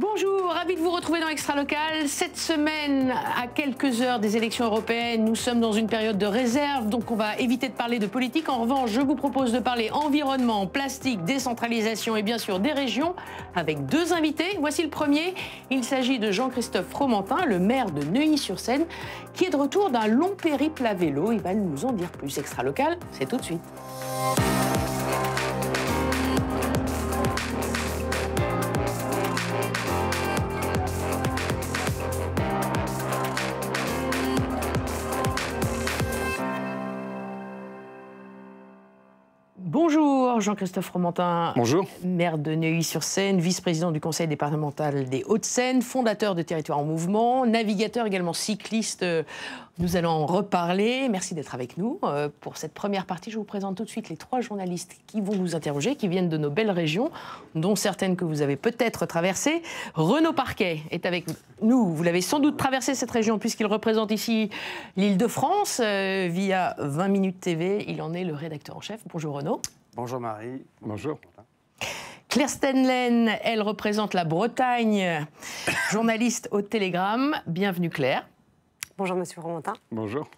Bonjour, ravi de vous retrouver dans Extra Local. Cette semaine, à quelques heures des élections européennes, nous sommes dans une période de réserve, donc on va éviter de parler de politique. En revanche, je vous propose de parler environnement, plastique, décentralisation et bien sûr des régions, avec deux invités. Voici le premier. Il s'agit de Jean-Christophe Fromentin, le maire de Neuilly-sur-Seine, qui est de retour d'un long périple à vélo. Il va nous en dire plus. Extra Local, c'est tout de suite. Bonjour Jean-Christophe Fromentin. Bonjour. Maire de Neuilly-sur-Seine, vice-président du conseil départemental des Hauts-de-Seine, fondateur de Territoires en Mouvement, navigateur également cycliste. Nous allons en reparler. Merci d'être avec nous. Pour cette première partie, je vous présente tout de suite les trois journalistes qui vont vous interroger, qui viennent de nos belles régions, dont certaines que vous avez peut-être traversées. Renaud Parquet est avec nous. Vous l'avez sans doute traversé cette région puisqu'il représente ici l'Île-de-France via 20 minutes TV. Il en est le rédacteur en chef. Bonjour Renaud. Bonjour Marie. Bonjour. Claire Stenlen, elle représente la Bretagne, journaliste au Télégramme. Bienvenue Claire. Bonjour Monsieur Fromentin. Bonjour.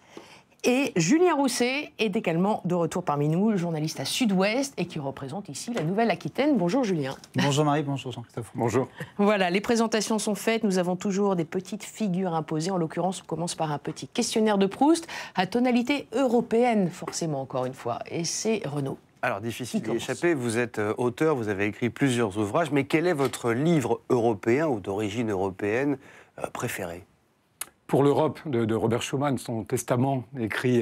Et Julien Rousset est également de retour parmi nous, journaliste à Sud-Ouest et qui représente ici la Nouvelle-Aquitaine. Bonjour Julien. Bonjour Marie, bonjour Jean-Christophe. Bonjour. Voilà, les présentations sont faites. Nous avons toujours des petites figures imposées. En l'occurrence, on commence par un petit questionnaire de Proust à tonalité européenne, forcément, encore une fois. Et c'est Renaud. Alors, difficile d'y échapper, vous êtes auteur, vous avez écrit plusieurs ouvrages, mais quel est votre livre européen ou d'origine européenne préféré ? Pour l'Europe de Robert Schuman, son testament écrit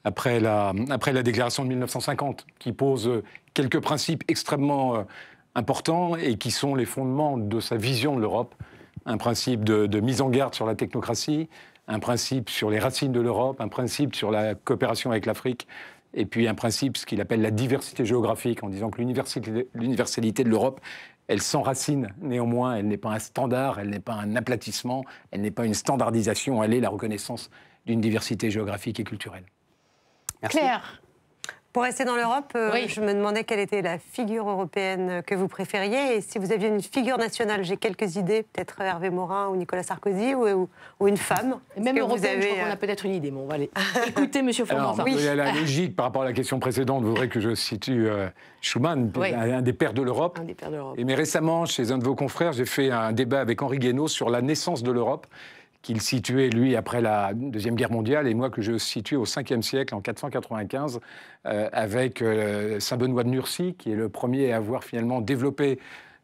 après la déclaration de 1950, qui pose quelques principes extrêmement importants et qui sont les fondements de sa vision de l'Europe. Un principe de mise en garde sur la technocratie, un principe sur les racines de l'Europe, un principe sur la coopération avec l'Afrique, et puis un principe, ce qu'il appelle la diversité géographique, en disant que l'universalité de l'Europe, elle s'enracine néanmoins, elle n'est pas un standard, elle n'est pas un aplatissement, elle n'est pas une standardisation, elle est la reconnaissance d'une diversité géographique et culturelle. Merci. Claire. Pour rester dans l'Europe, Oui. je me demandais quelle était la figure européenne que vous préfériez et si vous aviez une figure nationale. J'ai quelques idées, peut-être Hervé Morin ou Nicolas Sarkozy ou une femme. Et même européenne, je crois qu'on a peut-être une idée. Bon, on va aller écouter Monsieur Fromentin. La logique par rapport à la question précédente voudrait que je situe Schuman, Oui. un des pères de l'Europe. Un des pères de l'Europe. Mais récemment, chez un de vos confrères, j'ai fait un débat avec Henri Guénaud sur la naissance de l'Europe, qu'il situait, lui, après la Deuxième Guerre mondiale, et moi que je situe au 5e siècle, en 495, avec Saint Benoît de Nursie, qui est le premier à avoir finalement développé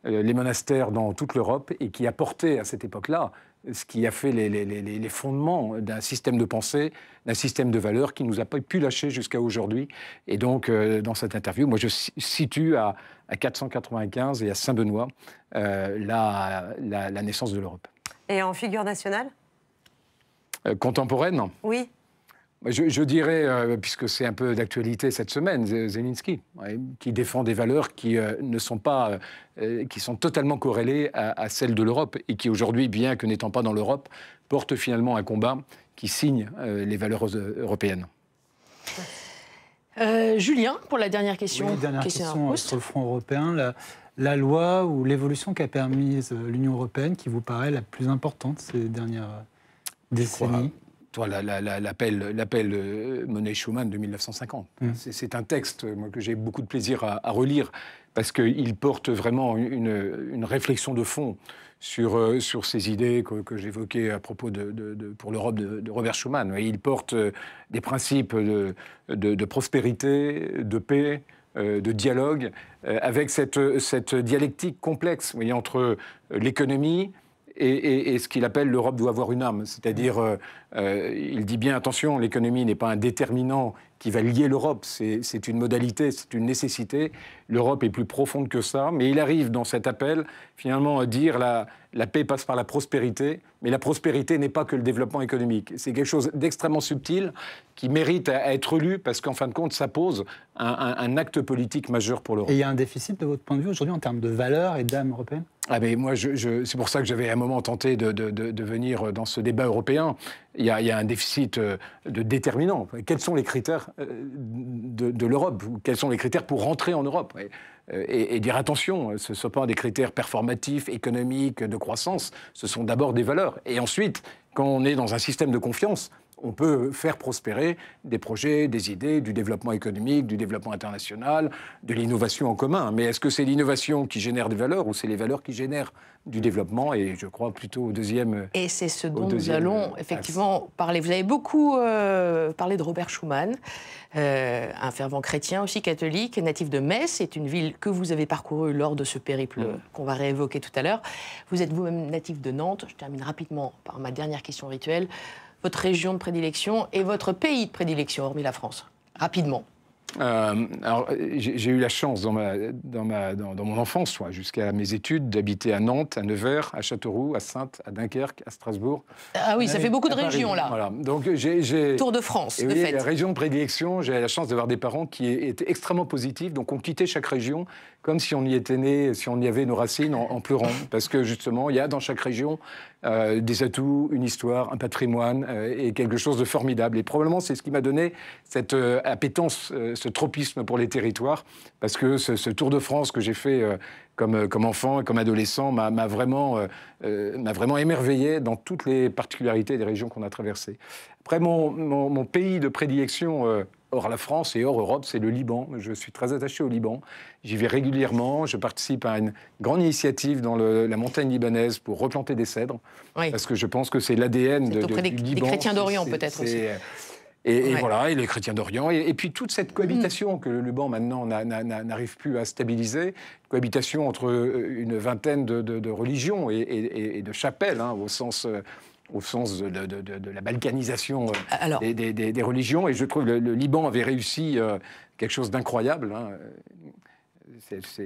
les monastères dans toute l'Europe, et qui a porté à cette époque-là ce qui a fait les fondements d'un système de pensée, d'un système de valeurs qui ne nous a pas pu lâcher jusqu'à aujourd'hui. Et donc, dans cette interview, moi, je situe à 495 et à Saint-Benoît la naissance de l'Europe. Et en figure nationale ? Contemporaine ? Oui. Je dirais, puisque c'est un peu d'actualité cette semaine, Zelensky, qui défend des valeurs qui ne sont pas, qui sont totalement corrélées à celles de l'Europe et qui aujourd'hui, bien que n'étant pas dans l'Europe, porte finalement un combat qui signe les valeurs européennes. Julien, pour la dernière question. Oui, dernière question sur le front européen. La loi ou l'évolution qu'a permise l'Union européenne qui vous paraît la plus importante ces dernières décennies ? L'appel Monnet-Schuman de 1950. C'est un texte moi, que j'ai beaucoup de plaisir à relire parce qu'il porte vraiment une réflexion de fond sur ces idées que j'évoquais à propos pour l'Europe de Robert Schuman. Il porte des principes de prospérité, de paix, de dialogue, avec cette dialectique complexe entre l'économie et ce qu'il appelle l'Europe doit avoir une âme. C'est-à-dire, il dit bien, attention, l'économie n'est pas un déterminant qui va lier l'Europe, c'est une modalité, c'est une nécessité. L'Europe est plus profonde que ça, mais il arrive dans cet appel, finalement, à dire la paix passe par la prospérité, mais la prospérité n'est pas que le développement économique. C'est quelque chose d'extrêmement subtil qui mérite à être lu, parce qu'en fin de compte, ça pose un acte politique majeur pour l'Europe. Et il y a un déficit, de votre point de vue, aujourd'hui, en termes de valeurs et d'âme européenne ? Ah mais moi, c'est pour ça que j'avais à un moment tenté de venir dans ce débat européen. Il y a un déficit de déterminants. Quels sont les critères de l'Europe? Quels sont les critères pour rentrer en Europe? et dire attention, ce ne sont pas des critères performatifs, économiques, de croissance, ce sont d'abord des valeurs. Et ensuite, quand on est dans un système de confiance, on peut faire prospérer des projets, des idées, du développement économique, du développement international, de l'innovation en commun. Mais est-ce que c'est l'innovation qui génère des valeurs ou c'est les valeurs qui génèrent du développement? Et je crois plutôt au deuxième. Et c'est ce dont nous allons effectivement parler. Vous avez beaucoup parlé de Robert Schuman, un fervent chrétien aussi catholique, natif de Metz. C'est une ville que vous avez parcourue lors de ce périple qu'on va réévoquer tout à l'heure. Vous êtes vous-même natif de Nantes. Je termine rapidement par ma dernière question rituelle. Votre région de prédilection et votre pays de prédilection, hormis la France. Rapidement. Alors, j'ai eu la chance dans mon enfance, jusqu'à mes études, d'habiter à Nantes, à Nevers, à Châteauroux, à Saintes, à Dunkerque, à Strasbourg. Ah oui, ça fait beaucoup de régions, là. Voilà. Donc, Tour de France, de oui, fait. La région de prédilection, j'ai la chance d'avoir des parents qui étaient extrêmement positifs, donc on quittait chaque région comme si on y était né, si on y avait nos racines en pleurant. Parce que justement, il y a dans chaque région des atouts, une histoire, un patrimoine et quelque chose de formidable. Et probablement, c'est ce qui m'a donné cette appétence, ce tropisme pour les territoires. Parce que ce Tour de France que j'ai fait comme enfant et comme adolescent m'a vraiment émerveillé dans toutes les particularités des régions qu'on a traversées. Après, mon pays de prédilection, hors la France et hors Europe, c'est le Liban. Je suis très attaché au Liban. J'y vais régulièrement. Je participe à une grande initiative dans la montagne libanaise pour replanter des cèdres. Oui. Parce que je pense que c'est l'ADN du Liban. Les chrétiens d'Orient, peut-être aussi. Et voilà, et les chrétiens d'Orient. Et puis toute cette cohabitation que le Liban, maintenant, n'arrive plus à stabiliser, cohabitation entre une vingtaine de religions et de chapelles, au sens de la balkanisation des religions. Et je trouve que le Liban avait réussi quelque chose d'incroyable.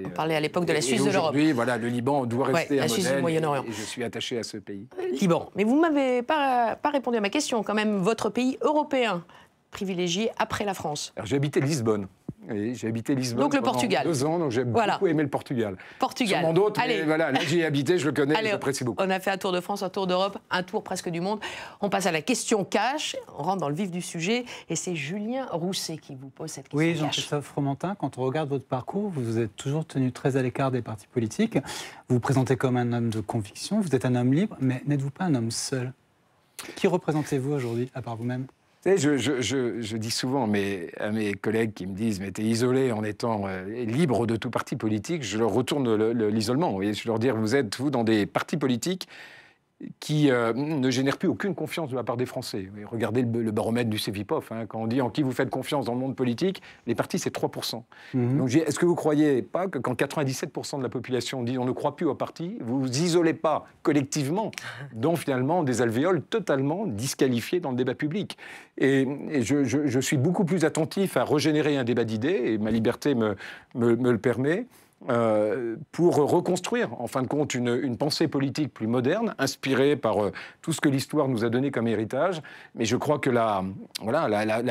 On parlait à l'époque de la Suisse de l'Europe. Aujourd'hui, voilà, le Liban doit rester un Suisse modèle. Du Moyen-Orient. Et je suis attaché à ce pays. Liban. Mais vous ne m'avez pas répondu à ma question, quand même. Votre pays européen privilégié après la France? Alors, j'ai habité Lisbonne. J'ai habité Lisbonne donc le pendant Portugal. 2 ans, donc j'ai beaucoup aimé le Portugal. Portugal. Sûrement d'autres, mais voilà, là j'y ai habité, je le connais, j'apprécie beaucoup. On a fait un tour de France, un tour d'Europe, un tour presque du monde. On passe à la question cash, on rentre dans le vif du sujet, et c'est Julien Rousset qui vous pose cette question. Oui, Jean-Christophe Fromentin, quand on regarde votre parcours, vous vous êtes toujours tenu très à l'écart des partis politiques. Vous vous présentez comme un homme de conviction, vous êtes un homme libre, mais n'êtes-vous pas un homme seul? Qui représentez-vous aujourd'hui, à part vous-même? Je dis souvent à mes collègues qui me disent « mais t'es isolé en étant libre de tout parti politique », je leur retourne l'isolement. Je leur dis « vous êtes, vous, dans des partis politiques qui ne génèrent plus aucune confiance de la part des Français. » Regardez le baromètre du Cevipof, quand on dit « en qui vous faites confiance dans le monde politique », les partis, c'est 3%. Donc est-ce que vous ne croyez pas que quand 97% de la population dit « on ne croit plus aux partis », vous vous isolez pas collectivement, dont finalement des alvéoles totalement disqualifiés dans le débat public. Et je suis beaucoup plus attentif à régénérer un débat d'idées, et ma liberté me le permet, pour reconstruire, en fin de compte, une pensée politique plus moderne, inspirée par tout ce que l'histoire nous a donné comme héritage. Mais je crois que la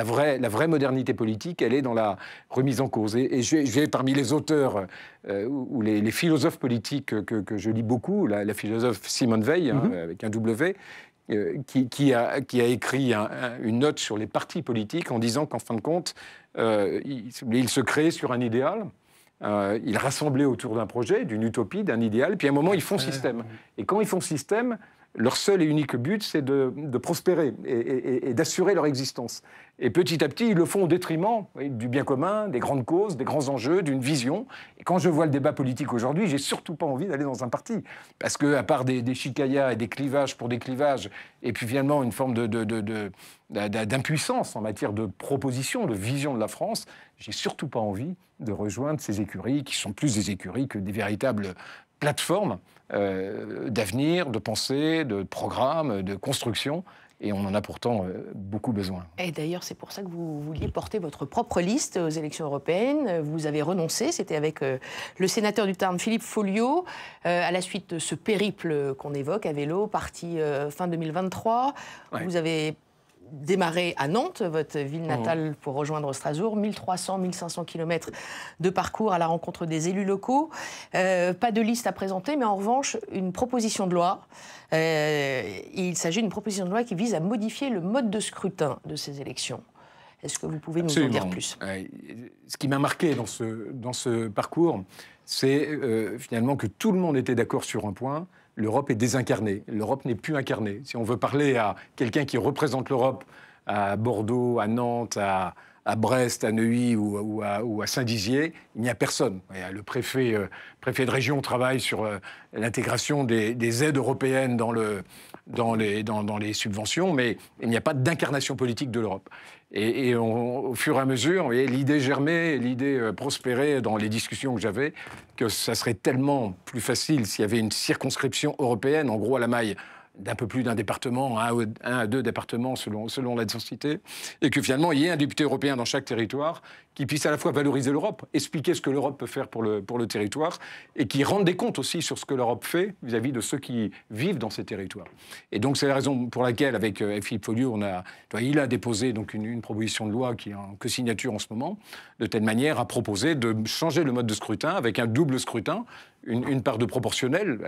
vraie modernité politique, elle est dans la remise en cause. Et j'ai parmi les auteurs ou les philosophes politiques que je lis beaucoup, la philosophe Simone Veil, avec un W, qui a écrit une note sur les partis politiques en disant qu'en fin de compte, il se créait sur un idéal. Ils rassemblaient autour d'un projet, d'une utopie, d'un idéal, puis à un moment, ils font système. Et quand ils font système, leur seul et unique but, c'est de prospérer et d'assurer leur existence. Et petit à petit, ils le font au détriment du bien commun, des grandes causes, des grands enjeux, d'une vision. Et quand je vois le débat politique aujourd'hui, j'ai surtout pas envie d'aller dans un parti. Parce qu'à part des chicayas et des clivages pour des clivages, et puis finalement une forme d'impuissance en matière de proposition, de vision de la France, j'ai surtout pas envie de rejoindre ces écuries qui sont plus des écuries que des véritables plateformes d'avenir, de pensée, de programme, de construction. Et on en a pourtant beaucoup besoin. Et d'ailleurs, c'est pour ça que vous vouliez porter votre propre liste aux élections européennes. Vous avez renoncé, c'était avec le sénateur du Tarn, Philippe Folliot, à la suite de ce périple qu'on évoque à vélo, parti fin 2023. Ouais. Vous avez démarré à Nantes, votre ville natale, pour rejoindre Strasbourg. 1300, 1500 km de parcours à la rencontre des élus locaux. Pas de liste à présenter, mais en revanche, une proposition de loi. Il s'agit d'une proposition de loi qui vise à modifier le mode de scrutin de ces élections. Est-ce que vous pouvez nous en dire plus? Ce qui m'a marqué dans ce parcours, c'est finalement que tout le monde était d'accord sur un point. L'Europe est désincarnée. L'Europe n'est plus incarnée. Si on veut parler à quelqu'un qui représente l'Europe à Bordeaux, à Nantes, à Brest, à Neuilly ou à Saint-Dizier, il n'y a personne. Le préfet de région travaille sur l'intégration des aides européennes dans les subventions, mais il n'y a pas d'incarnation politique de l'Europe. Et au fur et à mesure, l'idée germait, l'idée prospérait dans les discussions que j'avais, que ça serait tellement plus facile s'il y avait une circonscription européenne, en gros à la maille d'un peu plus d'un département, un à deux départements selon la densité, et que finalement il y ait un député européen dans chaque territoire qui puisse à la fois valoriser l'Europe, expliquer ce que l'Europe peut faire pour le territoire, et qui rende des comptes aussi sur ce que l'Europe fait vis-à-vis de ceux qui vivent dans ces territoires. Et donc c'est la raison pour laquelle, avec Philippe Folliot, il a déposé donc une proposition de loi qui est en co-signature en ce moment, de telle manière à proposer de changer le mode de scrutin avec un double scrutin, une part de proportionnel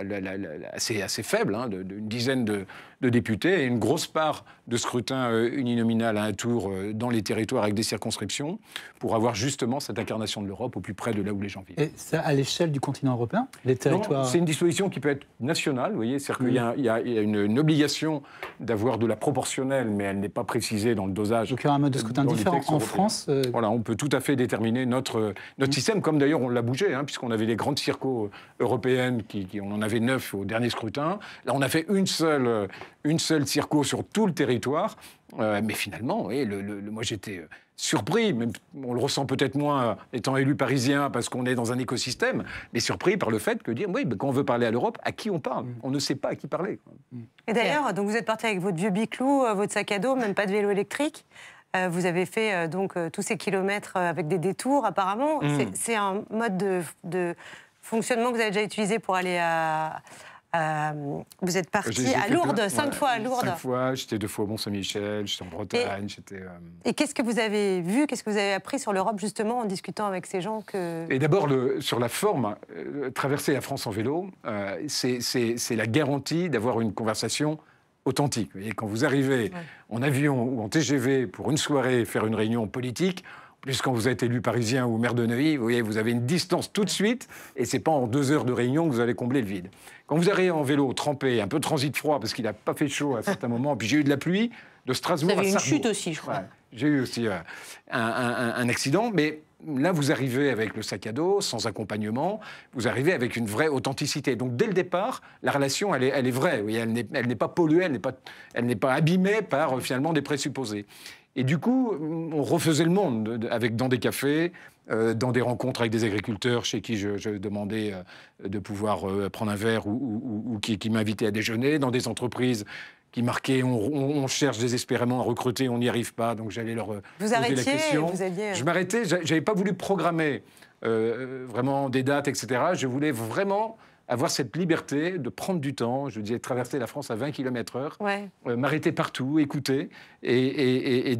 assez faible, d'une dizaine de députés, et une grosse part de scrutin uninominal à un tour dans les territoires avec des circonscriptions, pour avoir justement cette incarnation de l'Europe au plus près de là où les gens vivent. Et ça, à l'échelle du continent européen, les territoires... C'est une disposition qui peut être nationale, vous voyez, c'est-à-dire qu'il y a une obligation d'avoir de la proportionnelle, mais elle n'est pas précisée dans le dosage. Donc il y aura un mode de scrutin différent en France. Voilà, on peut tout à fait déterminer notre système, comme d'ailleurs on l'a bougé, puisqu'on avait les grandes circos européennes, on en avait 9 au dernier scrutin. Là, on a fait une seule circo sur tout le territoire. Mais finalement, moi j'étais surpris, même, on le ressent peut-être moins étant élu parisien parce qu'on est dans un écosystème, mais surpris par le fait que quand on veut parler à l'Europe, à qui on parle? On ne sait pas à qui parler. Et d'ailleurs, donc vous êtes parti avec votre vieux biclou, votre sac à dos, même pas de vélo électrique. Vous avez fait tous ces kilomètres avec des détours apparemment. C'est un mode de fonctionnement que vous avez déjà utilisé pour aller à... vous êtes parti à Lourdes, 5 fois à Lourdes. 5 fois, j'étais 2 fois au Mont-Saint-Michel, j'étais en Bretagne. Et qu'est-ce que vous avez vu, qu'est-ce que vous avez appris sur l'Europe justement en discutant avec ces gens que... Et d'abord, sur la forme, traverser la France en vélo, c'est la garantie d'avoir une conversation authentique. Et quand vous arrivez en avion ou en TGV pour une soirée faire une réunion politique, plus quand vous êtes élu parisien ou maire de Neuilly, vous avez une distance tout de suite, et c'est pas en 2 heures de réunion que vous allez combler le vide. Quand vous arrivez en vélo, trempé, un peu transit froid, parce qu'il n'a pas fait chaud à certains moments, puis j'ai eu de la pluie, de Strasbourg à Sarrebourg. Vous avez eu une chute aussi, je crois. J'ai eu aussi un accident, mais là, vous arrivez avec le sac à dos, sans accompagnement, vous arrivez avec une vraie authenticité. Donc, dès le départ, la relation, elle est vraie. Oui, elle n'est pas polluée, elle n'est pas abîmée par, finalement, des présupposés. Et du coup, on refaisait le monde dans des cafés, dans des rencontres avec des agriculteurs chez qui je demandais de pouvoir prendre un verre ou qui m'invitaient à déjeuner, dans des entreprises qui marquaient on cherche désespérément à recruter, on n'y arrive pas, donc j'allais leur poser la question. Je m'arrêtais, j'avais pas voulu programmer vraiment des dates, etc. Je voulais vraiment avoir cette liberté de prendre du temps, je disais traverser la France à 20 km/h, m'arrêter partout, écouter et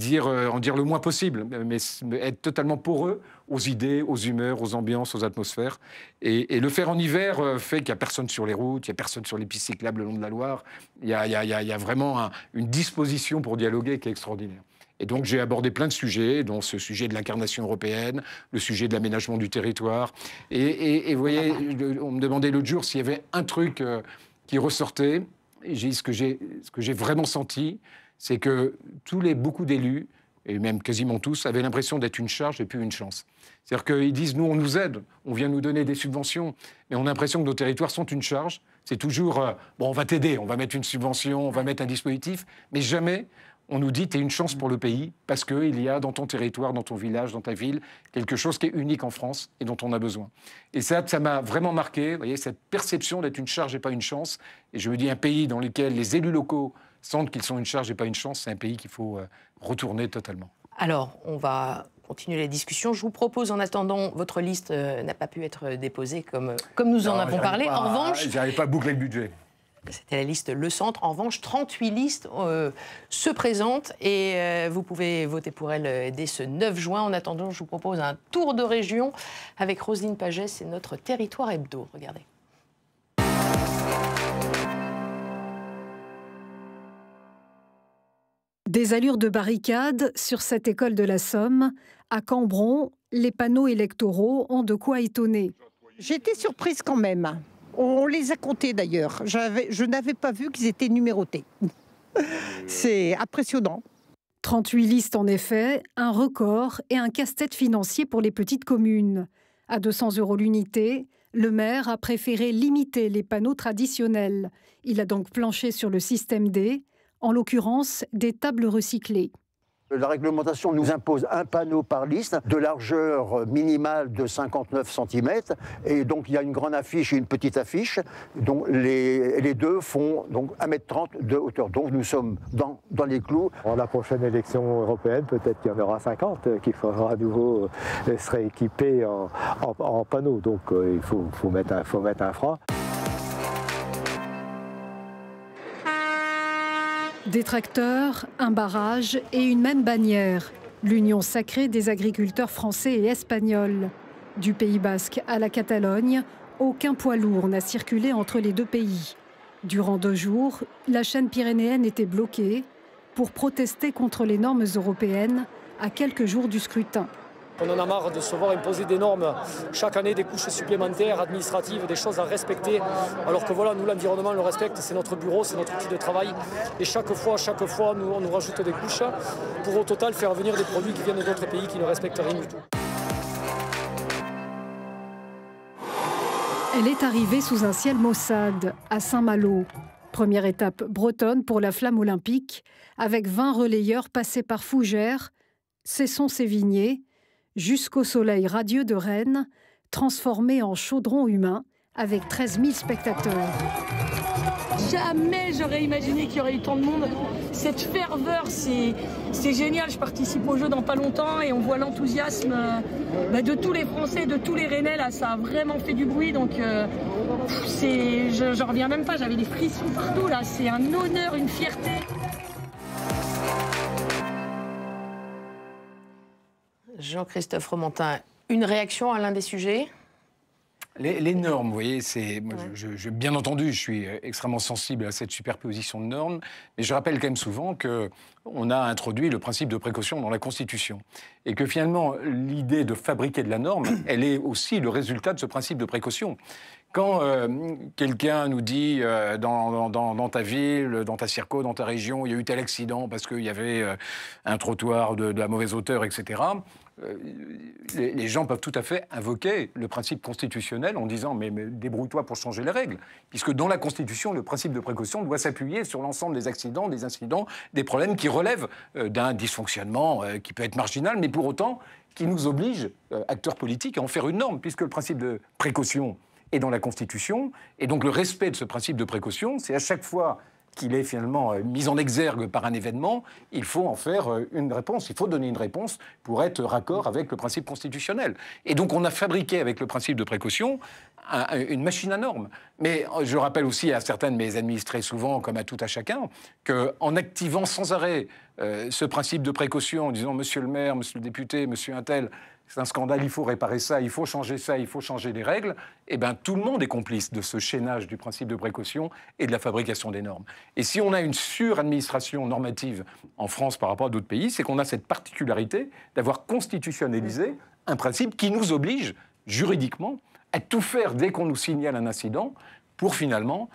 en dire le moins possible, mais être totalement poreux aux idées, aux humeurs, aux ambiances, aux atmosphères. Et le faire en hiver fait qu'il n'y a personne sur les routes, il n'y a personne sur les pistes cyclables le long de la Loire. Il y a vraiment une disposition pour dialoguer qui est extraordinaire. Et donc j'ai abordé plein de sujets, dont ce sujet de l'incarnation européenne, le sujet de l'aménagement du territoire. Et vous voyez, on me demandait l'autre jour s'il y avait un truc qui ressortait. Et ce que j'ai vraiment senti, c'est que beaucoup d'élus, et même quasiment tous, avaient l'impression d'être une charge et plus une chance. C'est-à-dire qu'ils disent, nous, on nous aide, on vient nous donner des subventions, mais on a l'impression que nos territoires sont une charge. C'est toujours, bon, on va t'aider, on va mettre une subvention, on va mettre un dispositif, mais jamais on nous dit, t'es une chance pour le pays, parce qu'il y a dans ton territoire, dans ton village, dans ta ville, quelque chose qui est unique en France et dont on a besoin. Et ça m'a vraiment marqué, vous voyez, cette perception d'être une charge et pas une chance. Et je me dis, un pays dans lequel les élus locaux sentent qu'ils sont une charge et pas une chance, c'est un pays qu'il faut retourner totalement. Alors, on va continuer la discussion. Je vous propose, en attendant, votre liste n'a pas pu être déposée comme nous en avons parlé. En revanche, j'arrive pas à boucler le budget. C'était la liste Le Centre. En revanche, 38 listes se présentent et vous pouvez voter pour elles dès ce 9 juin. En attendant, je vous propose un tour de région avec Roselyne Pagès et notre Territoire Hebdo. Regardez. Des allures de barricade sur cette école de la Somme. À Cambron, les panneaux électoraux ont de quoi étonner. J'étais surprise quand même. On les a comptés d'ailleurs. Je n'avais pas vu qu'ils étaient numérotés. C'est impressionnant. 38 listes en effet, un record et un casse-tête financier pour les petites communes. À 200 € l'unité, le maire a préféré limiter les panneaux traditionnels. Il a donc planché sur le système D, en l'occurrence des tables recyclées. La réglementation nous impose un panneau par liste de largeur minimale de 59 cm. Et donc, il y a une grande affiche et une petite affiche. Donc, les deux font donc 1,30 m de hauteur. Donc, nous sommes dans les clous. Pour la prochaine élection européenne, peut-être qu'il y en aura 50 qu'il faudra à nouveau se rééquiper en panneaux. Donc, il faut mettre un frein. Des tracteurs, un barrage et une même bannière. L'union sacrée des agriculteurs français et espagnols. Du Pays basque à la Catalogne, aucun poids lourd n'a circulé entre les deux pays. Durant 2 jours, la chaîne pyrénéenne était bloquée pour protester contre les normes européennes à quelques jours du scrutin. On en a marre de se voir imposer des normes chaque année, des couches supplémentaires, administratives, des choses à respecter. Alors que voilà, nous, l'environnement, on le respecte, c'est notre bureau, c'est notre outil de travail. Et chaque fois, on nous rajoute des couches pour au total faire venir des produits qui viennent d'autres pays qui ne respectent rien du tout. Elle est arrivée sous un ciel maussade, à Saint-Malo. Première étape bretonne pour la flamme olympique, avec 20 relayeurs passés par Fougères, Cesson-Sévigné, jusqu'au soleil radieux de Rennes, transformé en chaudron humain, avec 13 000 spectateurs. Jamais j'aurais imaginé qu'il y aurait eu tant de monde. Cette ferveur, c'est génial. Je participe au jeu dans pas longtemps et on voit l'enthousiasme de tous les Français, de tous les Rennais. Là, ça a vraiment fait du bruit. Donc, je reviens même pas. J'avais des frissons partout. Là, c'est un honneur, une fierté. Jean-Christophe Romantin, une réaction à l'un des sujets ? Les normes, vous voyez, bien entendu, je suis extrêmement sensible à cette superposition de normes, mais je rappelle quand même souvent qu'on a introduit le principe de précaution dans la Constitution. Et que finalement, l'idée de fabriquer de la norme, elle est aussi le résultat de ce principe de précaution. Quand quelqu'un nous dit dans ta ville, dans ta circo, dans ta région, il y a eu tel accident parce qu'il y avait un trottoir de la mauvaise hauteur, etc., les gens peuvent tout à fait invoquer le principe constitutionnel en disant mais débrouille-toi pour changer les règles. Puisque dans la Constitution, le principe de précaution doit s'appuyer sur l'ensemble des accidents, des incidents, des problèmes qui relèvent d'un dysfonctionnement qui peut être marginal, mais pour autant qui nous oblige, acteurs politiques, à en faire une norme, puisque le principe de précaution est dans la Constitution. Et donc le respect de ce principe de précaution, c'est à chaque fois qu'il est finalement mis en exergue par un événement, il faut en faire une réponse, il faut donner une réponse pour être raccord avec le principe constitutionnel. Et donc on a fabriqué avec le principe de précaution une machine à normes. Mais je rappelle aussi à certains de mes administrés souvent, comme à tout à chacun, qu'en activant sans arrêt ce principe de précaution, en disant « Monsieur le maire, monsieur le député, monsieur un tel », c'est un scandale, il faut réparer ça, il faut changer les règles, eh bien tout le monde est complice de ce chaînage du principe de précaution et de la fabrication des normes. Et si on a une suradministration normative en France par rapport à d'autres pays, c'est qu'on a cette particularité d'avoir constitutionnalisé un principe qui nous oblige, juridiquement, à tout faire dès qu'on nous signale un incident pour finalement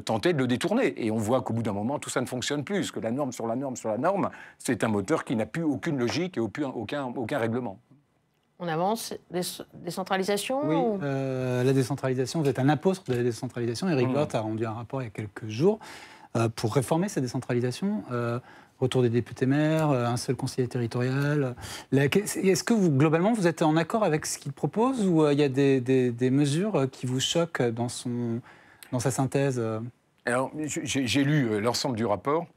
tenter de le détourner. Et on voit qu'au bout d'un moment, tout ça ne fonctionne plus, que la norme sur la norme sur la norme, c'est un moteur qui n'a plus aucune logique et aucun règlement. On avance, décentralisation Oui, ou... la décentralisation, vous êtes un apôtre de la décentralisation. Éric Woerth a rendu un rapport il y a quelques jours pour réformer cette décentralisation. Retour des députés-maires, un seul conseiller territorial. Est-ce que vous, globalement, vous êtes en accord avec ce qu'il propose ou il y a des mesures qui vous choquent dans sa synthèse? Alors, j'ai lu l'ensemble du rapport.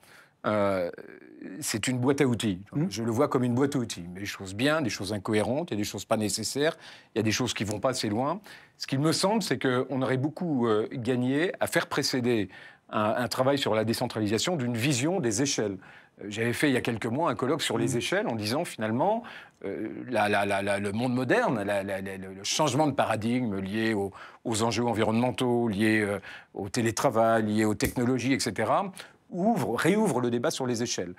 C'est une boîte à outils. Je le vois comme une boîte à outils. Mais des choses bien, des choses incohérentes, il y a des choses pas nécessaires, il y a des choses qui vont pas assez loin. Ce qu'il me semble, c'est qu'on aurait beaucoup gagné à faire précéder un travail sur la décentralisation d'une vision des échelles. J'avais fait il y a quelques mois un colloque sur les échelles en disant finalement le monde moderne, le changement de paradigme lié aux enjeux environnementaux, lié au télétravail, lié aux technologies, etc., réouvre le débat sur les échelles.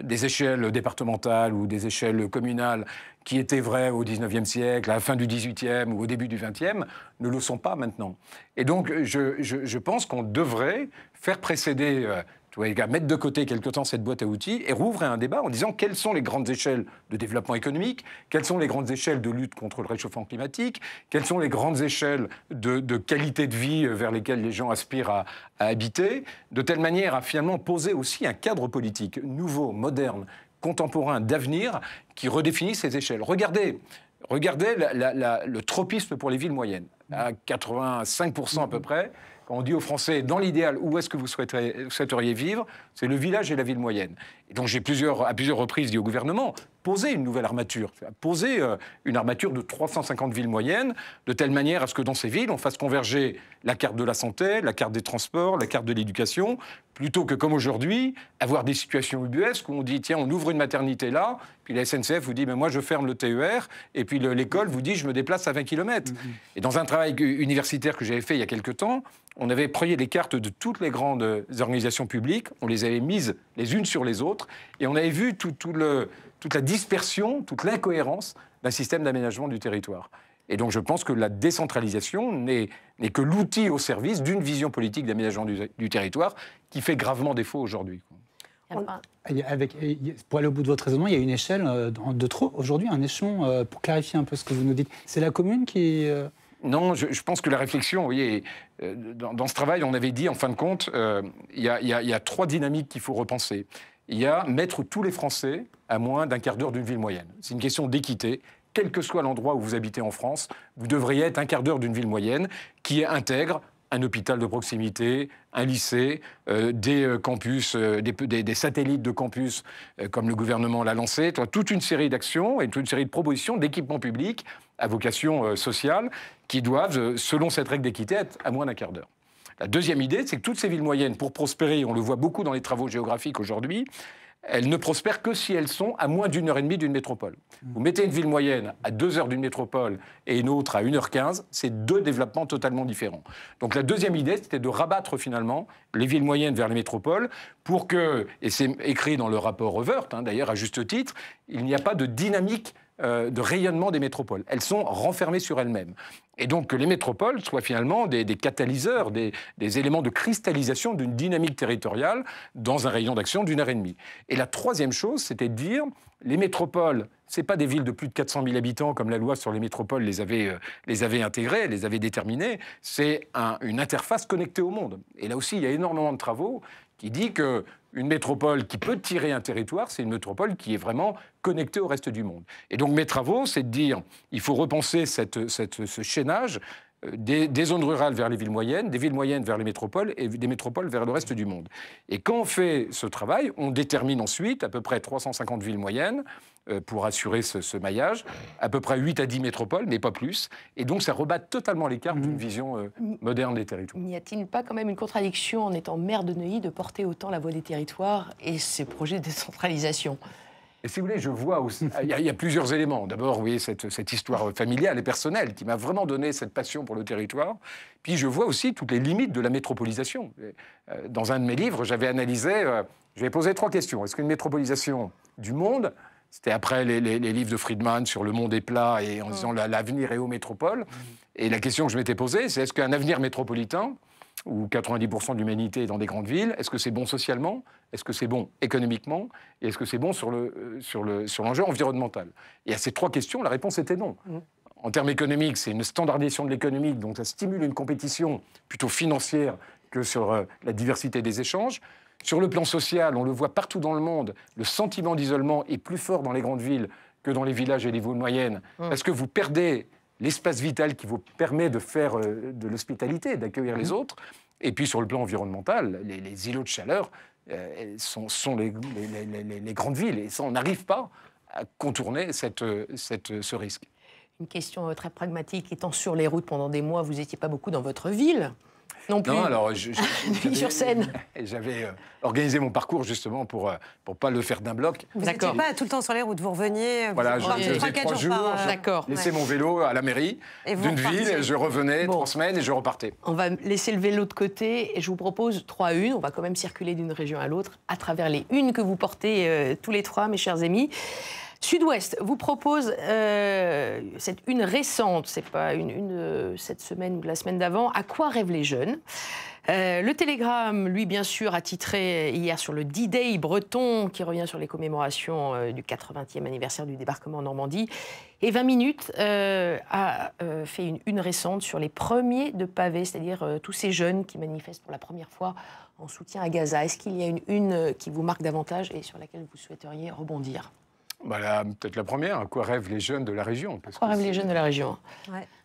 Des échelles départementales ou des échelles communales qui étaient vraies au XIXe siècle, à la fin du XVIIIe ou au début du XXe, ne le sont pas maintenant. Et donc, je pense qu'on devrait faire précéder... mettre de côté quelque temps cette boîte à outils et rouvrir un débat en disant quelles sont les grandes échelles de développement économique, quelles sont les grandes échelles de lutte contre le réchauffement climatique, quelles sont les grandes échelles de qualité de vie vers lesquelles les gens aspirent à habiter, de telle manière à finalement poser aussi un cadre politique nouveau, moderne, contemporain, d'avenir, qui redéfinit ces échelles. Regardez le tropisme pour les villes moyennes, à 85% à peu près. Quand on dit aux Français, dans l'idéal, où est-ce que vous souhaiteriez vivre, c'est le village et la ville moyenne. Et donc j'ai à plusieurs reprises dit au gouvernement, posez une nouvelle armature, posez une armature de 350 villes moyennes, de telle manière à ce que dans ces villes, on fasse converger la carte de la santé, la carte des transports, la carte de l'éducation, plutôt que comme aujourd'hui, avoir des situations ubuesques où on dit, tiens, on ouvre une maternité là, puis la SNCF vous dit, mais moi je ferme le TER, et puis l'école vous dit, je me déplace à 20 km. Et dans un travail universitaire que j'avais fait il y a quelque temps, on avait pris les cartes de toutes les grandes organisations publiques, on les avait mises les unes sur les autres, et on avait vu toute la dispersion, toute l'incohérence d'un système d'aménagement du territoire. Et donc je pense que la décentralisation n'est que l'outil au service d'une vision politique d'aménagement du territoire qui fait gravement défaut aujourd'hui. Pour aller au bout de votre raisonnement, il y a une échelle de trop. Aujourd'hui, un échelon, pour clarifier un peu ce que vous nous dites, c'est la commune qui... Non, je pense que la réflexion, vous voyez, dans ce travail, on avait dit, en fin de compte, il y a trois dynamiques qu'il faut repenser. Il y a mettre tous les Français à moins d'un quart d'heure d'une ville moyenne. C'est une question d'équité. Quel que soit l'endroit où vous habitez en France, vous devriez être un quart d'heure d'une ville moyenne qui intègre un hôpital de proximité, un lycée, des campus, des satellites de campus, comme le gouvernement l'a lancé, toute une série d'actions et toute une série de propositions d'équipements publics à vocation sociale qui doivent, selon cette règle d'équité, être à moins d'un quart d'heure. La deuxième idée, c'est que toutes ces villes moyennes, pour prospérer, on le voit beaucoup dans les travaux géographiques aujourd'hui, elles ne prospèrent que si elles sont à moins d'une heure et demie d'une métropole. Vous mettez une ville moyenne à 2 heures d'une métropole et une autre à 1h15, c'est deux développements totalement différents. Donc la deuxième idée, c'était de rabattre finalement les villes moyennes vers les métropoles pour que, et c'est écrit dans le rapport Revert, d'ailleurs à juste titre, il n'y a pas de dynamique de rayonnement des métropoles. Elles sont renfermées sur elles-mêmes. Et donc que les métropoles soient finalement des catalyseurs, des éléments de cristallisation d'une dynamique territoriale dans un rayon d'action d'1 heure et demie. Et la troisième chose, c'était de dire, les métropoles, ce n'est pas des villes de plus de 400 000 habitants comme la loi sur les métropoles les avait intégrées, les avait déterminées, c'est une interface connectée au monde. Et là aussi, il y a énormément de travaux qui disent que une métropole qui peut tirer un territoire, c'est une métropole qui est vraiment connectée au reste du monde. Et donc mes travaux, c'est de dire, il faut repenser ce chaînage des zones rurales vers les villes moyennes, des villes moyennes vers les métropoles et des métropoles vers le reste du monde. Et quand on fait ce travail, on détermine ensuite à peu près 350 villes moyennes pour assurer ce maillage, à peu près 8 à 10 métropoles, mais pas plus. Et donc ça rebat totalement les cartes d'une vision moderne des territoires. N'y a-t-il pas quand même une contradiction en étant maire de Neuilly de porter autant la voix des territoires et ces projets de décentralisation ? Et si vous voulez, je vois aussi... Il y a plusieurs éléments. D'abord, vous voyez, cette histoire familiale et personnelle qui m'a vraiment donné cette passion pour le territoire. Puis je vois aussi toutes les limites de la métropolisation. Dans un de mes livres, j'avais analysé... j'avais posé 3 questions. Est-ce qu'une métropolisation du monde... C'était après les livres de Friedman sur le monde est plat et en disant l'avenir est aux métropoles. Et la question que je m'étais posée, c'est est-ce qu'un avenir métropolitain, où 90% de l'humanité est dans des grandes villes, est-ce que c'est bon socialement? Est-ce que c'est bon économiquement? Et est-ce que c'est bon sur l'enjeu environnemental? Et à ces 3 questions, la réponse était non. En termes économiques, c'est une standardisation de l'économie, donc ça stimule une compétition plutôt financière que sur la diversité des échanges. Sur le plan social, on le voit partout dans le monde, le sentiment d'isolement est plus fort dans les grandes villes que dans les villages et les villes moyennes, parce que vous perdez l'espace vital qui vous permet de faire de l'hospitalité, d'accueillir les autres. Et puis sur le plan environnemental, les îlots de chaleur sont les grandes villes, et ça, on n'arrive pas à contourner ce risque. Une question très pragmatique, étant sur les routes pendant des mois, vous n'étiez pas beaucoup dans votre ville. Non plus. Non, alors sur scène. J'avais organisé mon parcours justement pour pas le faire d'un bloc. Vous n'étiez pas tout le temps sur les routes, vous reveniez. Voilà, vous je faisais 3 jours, je laissais mon vélo à la mairie d'une ville, et je revenais 3 semaines et je repartais. On va laisser le vélo de côté et je vous propose 3 unes. On va quand même circuler d'une région à l'autre à travers les unes que vous portez tous les 3, mes chers amis. Sud-Ouest vous propose cette une récente, c'est pas une cette semaine ou de la semaine d'avant, à quoi rêvent les jeunes. Le Télégramme, lui, bien sûr, a titré hier sur le D-Day breton, qui revient sur les commémorations du 80e anniversaire du débarquement en Normandie. Et 20 minutes a fait une récente sur les premiers de pavés, c'est-à-dire tous ces jeunes qui manifestent pour la première fois en soutien à Gaza. Est-ce qu'il y a une qui vous marque davantage et sur laquelle vous souhaiteriez rebondir ? Peut-être la première, à quoi rêvent les jeunes de la région. À quoi rêvent les jeunes de la région.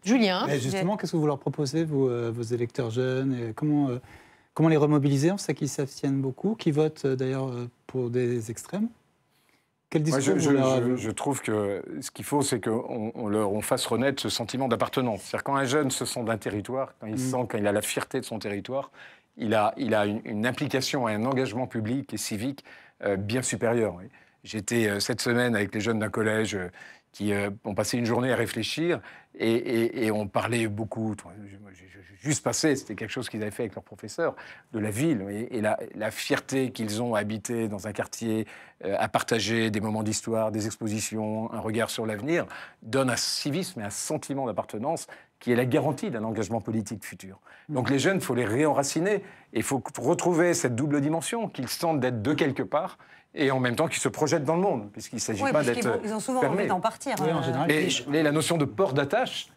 Julien. Et justement, qu'est-ce que vous leur proposez, vos électeurs jeunes, et comment les remobiliser? On sait qu'ils s'abstiennent beaucoup, qui votent d'ailleurs pour des extrêmes. Quel discours je trouve que ce qu'il faut, c'est qu'on fasse renaître ce sentiment d'appartenance. C'est-à-dire quand un jeune se sent d'un territoire, quand il a la fierté de son territoire, il a une implication et un engagement public et civique bien supérieur. Oui. J'étais cette semaine avec les jeunes d'un collège qui ont passé une journée à réfléchir et on parlait beaucoup. J'ai juste passé, c'était quelque chose qu'ils avaient fait avec leur professeur, de la ville et la fierté qu'ils ont à habiter dans un quartier, à partager des moments d'histoire, des expositions, un regard sur l'avenir, donne un civisme et un sentiment d'appartenance qui est la garantie d'un engagement politique futur. Donc les jeunes, il faut les réenraciner et il faut retrouver cette double dimension, qu'ils sentent d'être de quelque part et en même temps qu'ils se projettent dans le monde, puisqu'il ne s'agit pas d'être fermés. Ils ont souvent envie d'en partir. Oui, en général. Mais la notion de port d'attache,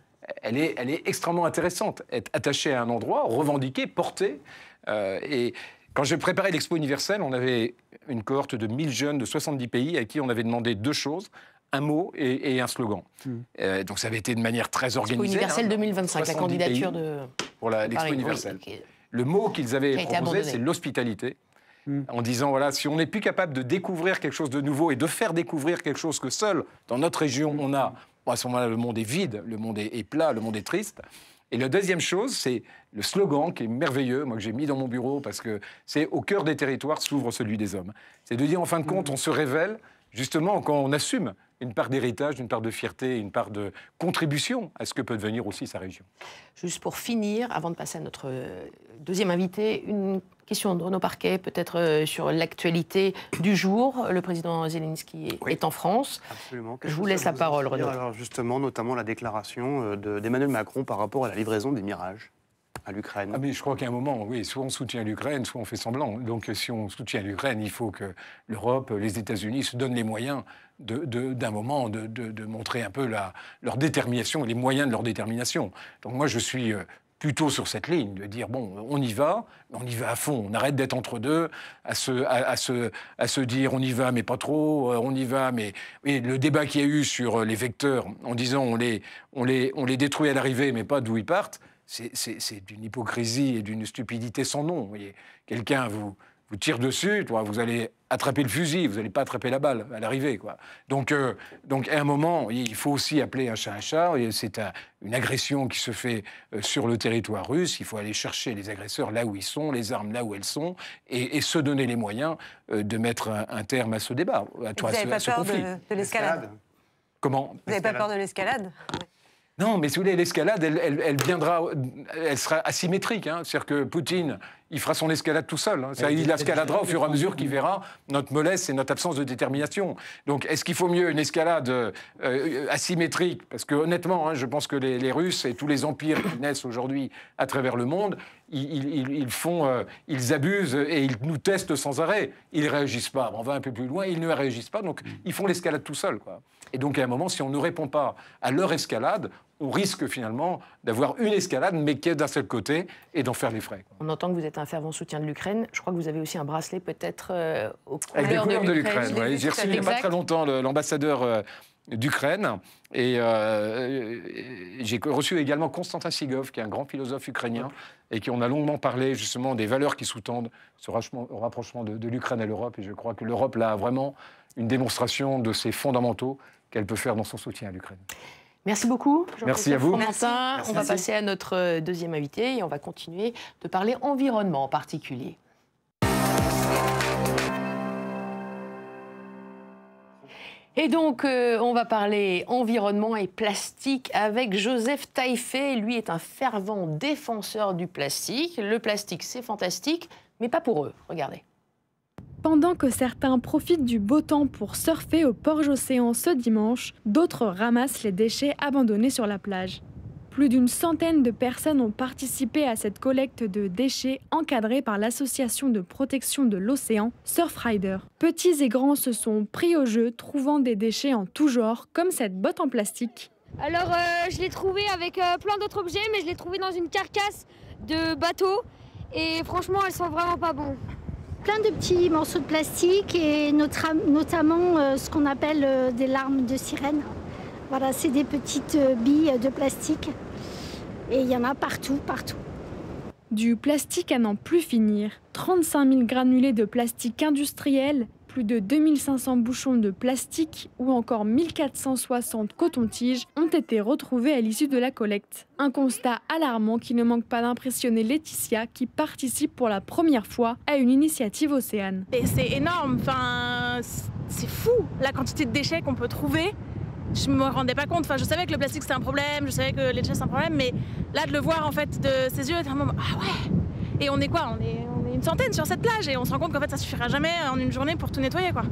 elle est extrêmement intéressante. Être attaché à un endroit, revendiquer, porter. Et quand j'ai préparé l'Expo universelle, on avait une cohorte de 1000 jeunes de 70 pays à qui on avait demandé 2 choses. Un mot et un slogan. Donc ça avait été de manière très organisée. Expo universelle 2025, la candidature pour l'Expo universelle. Oui, okay. Le mot qu'ils avaient proposé, c'est l'hospitalité. En disant, voilà, si on n'est plus capable de découvrir quelque chose de nouveau et de faire découvrir quelque chose que seul, dans notre région, on a, à ce moment-là, le monde est vide, le monde est plat, le monde est triste. Et la deuxième chose, c'est le slogan qui est merveilleux, moi que j'ai mis dans mon bureau, parce que c'est « Au cœur des territoires s'ouvre celui des hommes ». C'est de dire, en fin de compte, on se révèle, justement, quand on assume une part d'héritage, une part de fierté, une part de contribution à ce que peut devenir aussi sa région. Juste pour finir, avant de passer à notre deuxième invité, une question de Renaud Parquet, peut-être sur l'actualité du jour. Le président Zelensky est en France. Absolument. Je vous laisse la parole, Renaud. Alors justement, notamment la déclaration d'Emmanuel Macron par rapport à la livraison des Mirages à l'Ukraine. Ah mais je crois qu'à un moment, oui, soit on soutient l'Ukraine, soit on fait semblant. Donc si on soutient l'Ukraine, il faut que l'Europe, les États-Unis se donnent les moyens d'un moment de montrer un peu leur détermination et les moyens de leur détermination. Donc moi, je suis plutôt sur cette ligne, de dire, bon, on y va à fond, on arrête d'être entre deux, à se dire, on y va, mais pas trop, on y va, mais... Et le débat qu'il y a eu sur les vecteurs, en disant, on les détruit à l'arrivée, mais pas d'où ils partent, c'est d'une hypocrisie et d'une stupidité sans nom. Vous voyez, quelqu'un vous tire dessus, vous allez attraper le fusil, vous n'allez pas attraper la balle à l'arrivée, quoi. Donc à un moment, il faut aussi appeler un chat un chat. C'est une agression qui se fait sur le territoire russe. Il faut aller chercher les agresseurs là où ils sont, les armes là où elles sont, et se donner les moyens de mettre un terme à ce débat, vous n'avez pas peur de l'escalade? Comment? Vous n'avez pas peur de l'escalade? Non, mais si vous voulez, l'escalade, elle sera asymétrique. Hein. C'est-à-dire que Poutine, il fera son escalade tout seul. Hein. Il escaladera au fur et à mesure qu'il verra notre mollesse et notre absence de détermination. Donc, est-ce qu'il faut mieux une escalade asymétrique? Parce que, honnêtement, je pense que les Russes et tous les empires qui naissent aujourd'hui à travers le monde, ils abusent et ils nous testent sans arrêt. Ils ne réagissent pas. On va un peu plus loin, ils ne réagissent pas. Donc, ils font l'escalade tout seuls, quoi. Et donc, à un moment, si on ne répond pas à leur escalade, on risque finalement d'avoir une escalade, mais qui est d'un seul côté, et d'en faire les frais. On entend que vous êtes un fervent soutien de l'Ukraine. Je crois que vous avez aussi un bracelet peut-être aux couleurs de l'Ukraine. De l'Ukraine, ouais. J'ai reçu il n'y a pas très longtemps l'ambassadeur d'Ukraine. Et j'ai reçu également Konstantin Sigov, qui est un grand philosophe ukrainien, et qui on a longuement parlé justement des valeurs qui sous-tendent ce rapprochement de l'Ukraine à l'Europe. Et je crois que l'Europe là a vraiment une démonstration de ses fondamentaux qu'elle peut faire dans son soutien à l'Ukraine. Merci beaucoup. Merci à vous. Fromentin. On va passer à notre deuxième invité et on va continuer de parler environnement en particulier. Et donc, on va parler environnement et plastique avec Joseph Taillefer. Lui est un fervent défenseur du plastique. Le plastique, c'est fantastique, mais pas pour eux. Regardez. Pendant que certains profitent du beau temps pour surfer au Porge-Océan ce dimanche, d'autres ramassent les déchets abandonnés sur la plage. Plus d'une centaine de personnes ont participé à cette collecte de déchets encadrée par l'association de protection de l'océan Surfrider. Petits et grands se sont pris au jeu, trouvant des déchets en tout genre, comme cette botte en plastique. Alors je l'ai trouvé avec plein d'autres objets, mais je l'ai trouvé dans une carcasse de bateau et franchement elles sont vraiment pas bonnes. Plein de petits morceaux de plastique et notamment ce qu'on appelle des larmes de sirène. Voilà, c'est des petites billes de plastique et il y en a partout, partout. Du plastique à n'en plus finir. 35 000 granulés de plastique industriel, plus de 2500 bouchons de plastique ou encore 1460 cotons-tiges ont été retrouvés à l'issue de la collecte. Un constat alarmant qui ne manque pas d'impressionner Laetitia qui participe pour la première fois à une initiative Océane. Et c'est énorme, enfin, c'est fou la quantité de déchets qu'on peut trouver. Je me rendais pas compte, enfin, je savais que le plastique c'était un problème, je savais que les déchets c'est un problème, mais là de le voir en fait de ses yeux, ah ouais. Et on est quoi, on est une centaine sur cette plage et on se rend compte qu'en fait ça suffira jamais en une journée pour tout nettoyer quoi.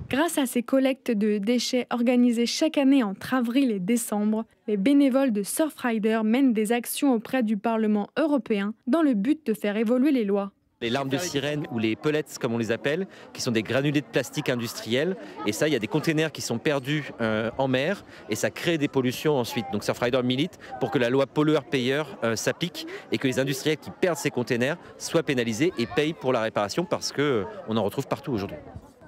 Grâce à ces collectes de déchets organisées chaque année entre avril et décembre, les bénévoles de Surfrider mènent des actions auprès du Parlement européen dans le but de faire évoluer les lois. Les larmes de sirène ou les pellets comme on les appelle, qui sont des granulés de plastique industriels. Et ça, il y a des containers qui sont perdus en mer et ça crée des pollutions ensuite. Donc Surfrider milite pour que la loi pollueur-payeur s'applique et que les industriels qui perdent ces containers soient pénalisés et payent pour la réparation parce qu'on en retrouve partout aujourd'hui.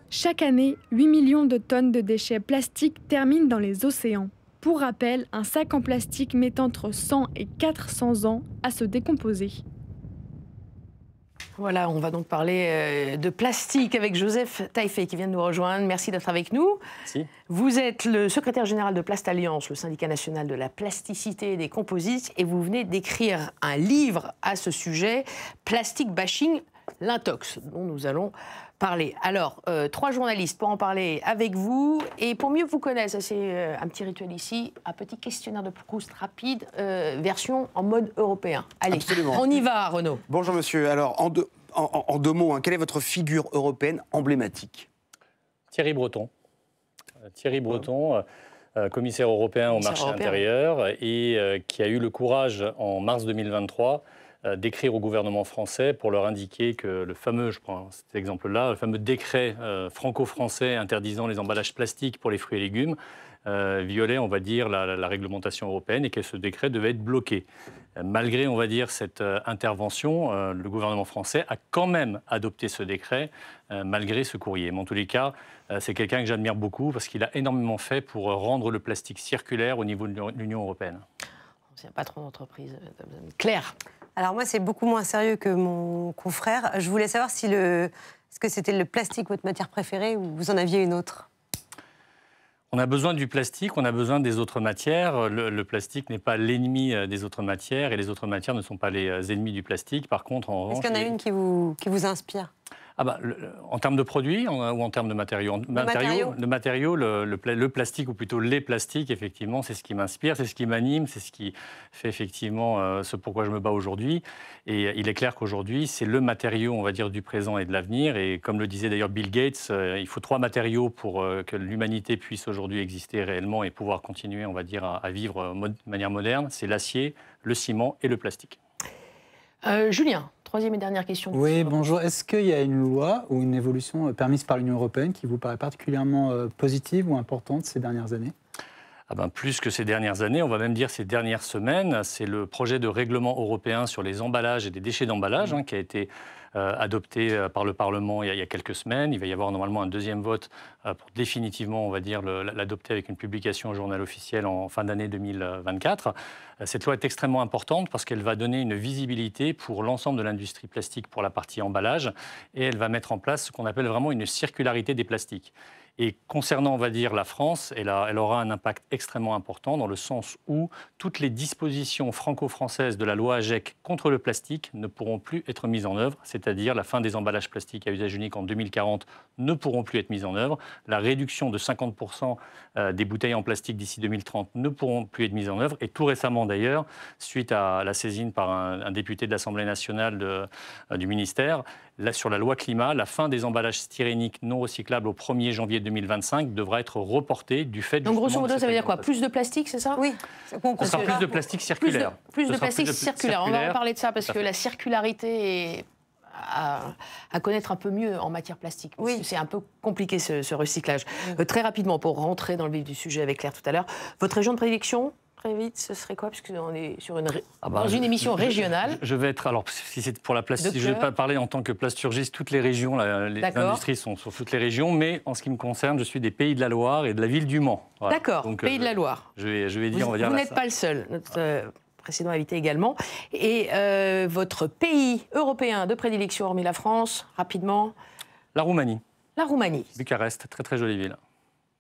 Chaque année, 8 millions de tonnes de déchets plastiques terminent dans les océans. Pour rappel, un sac en plastique met entre 100 et 400 ans à se décomposer. Voilà, on va donc parler de plastique avec Joseph Taillefer qui vient de nous rejoindre. Merci d'être avec nous. Merci. Vous êtes le secrétaire général de Plast Alliance, le syndicat national de la plasticité et des composites, et vous venez d'écrire un livre à ce sujet, Plastic Bashing, l'intox, dont nous allons parler. Alors, 3 journalistes pour en parler avec vous. Et pour mieux vous connaître, ça c'est un petit rituel ici, un petit questionnaire de Proust rapide, version en mode européen. Allez, absolument. On y va, Renaud. Bonjour monsieur. Alors, en deux mots, quelle est votre figure européenne emblématique? Thierry Breton. Thierry Breton, commissaire européen au marché intérieur et qui a eu le courage en mars 2023 d'écrire au gouvernement français pour leur indiquer que le fameux, je prends cet exemple-là, le fameux décret franco-français interdisant les emballages plastiques pour les fruits et légumes violait, on va dire, la réglementation européenne et que ce décret devait être bloqué. Malgré, on va dire, cette intervention, le gouvernement français a quand même adopté ce décret malgré ce courrier. Mais en tous les cas, c'est quelqu'un que j'admire beaucoup parce qu'il a énormément fait pour rendre le plastique circulaire au niveau de l'Union européenne. C'est un patron d'entreprise. Claire. Alors moi, c'est beaucoup moins sérieux que mon confrère. Je voulais savoir si est-ce que c'était le plastique votre matière préférée ou vous en aviez une autre? On a besoin du plastique, on a besoin des autres matières. Le plastique n'est pas l'ennemi des autres matières et les autres matières ne sont pas les ennemis du plastique. Par contre, en revanche... Est-ce qu'il y en a une qui vous inspire? En termes de produits ou en termes de matériaux? Le plastique, ou plutôt les plastiques, effectivement, c'est ce qui m'inspire, c'est ce qui m'anime, c'est ce qui fait effectivement ce pourquoi je me bats aujourd'hui. Et il est clair qu'aujourd'hui, c'est le matériau, on va dire, du présent et de l'avenir. Et comme le disait d'ailleurs Bill Gates, il faut 3 matériaux pour que l'humanité puisse aujourd'hui exister réellement et pouvoir continuer, on va dire, à vivre de manière moderne. C'est l'acier, le ciment et le plastique. Julien, troisième et dernière question. Oui, bonjour. Est-ce qu'il y a une loi ou une évolution permise par l'Union européenne qui vous paraît particulièrement positive ou importante ces dernières années? Plus que ces dernières années, on va même dire ces dernières semaines, c'est le projet de règlement européen sur les emballages et des déchets d'emballage qui a été adopté par le Parlement il y a quelques semaines. Il va y avoir normalement un deuxième vote pour définitivement, on va dire, l'adopter avec une publication au journal officiel en fin d'année 2024. Cette loi est extrêmement importante parce qu'elle va donner une visibilité pour l'ensemble de l'industrie plastique pour la partie emballage et elle va mettre en place ce qu'on appelle vraiment une circularité des plastiques. Et concernant, on va dire, la France, elle aura un impact extrêmement important dans le sens où toutes les dispositions franco-françaises de la loi AGEC contre le plastique ne pourront plus être mises en œuvre, c'est-à-dire la fin des emballages plastiques à usage unique en 2040 ne pourront plus être mises en œuvre, la réduction de 50% des bouteilles en plastique d'ici 2030 ne pourront plus être mises en œuvre. Et tout récemment d'ailleurs, suite à la saisine par un député de l'Assemblée nationale du ministère, sur la loi climat, la fin des emballages styréniques non recyclables au 1er janvier 2025 devra être reportée du fait... Donc grosso modo, ça veut dire quoi? Plus de plastique, c'est ça? Oui. Ce sera plus de plastique circulaire. Plus de plastique circulaire. On va en parler de ça, parce que la circularité est à connaître un peu mieux en matière plastique. Oui. C'est un peu compliqué ce recyclage. Très rapidement, pour rentrer dans le vif du sujet avec Claire tout à l'heure, votre région de prédilection? Très vite, ce serait quoi? Puisqu'on est sur dans une émission régionale. Je vais être... Alors, si c'est pour la plastique, je ne vais pas parler en tant que plasturgiste. Toutes les régions, les industries sont sur toutes les régions. Mais en ce qui me concerne, je suis des Pays de la Loire et de la ville du Mans. Voilà. D'accord, Pays de la Loire. Je vais dire, on va dire... Vous n'êtes pas le seul. Notre précédent invité également. Et votre pays européen de prédilection, hormis la France, rapidement? La Roumanie. La Roumanie. Bucarest, très très jolie ville.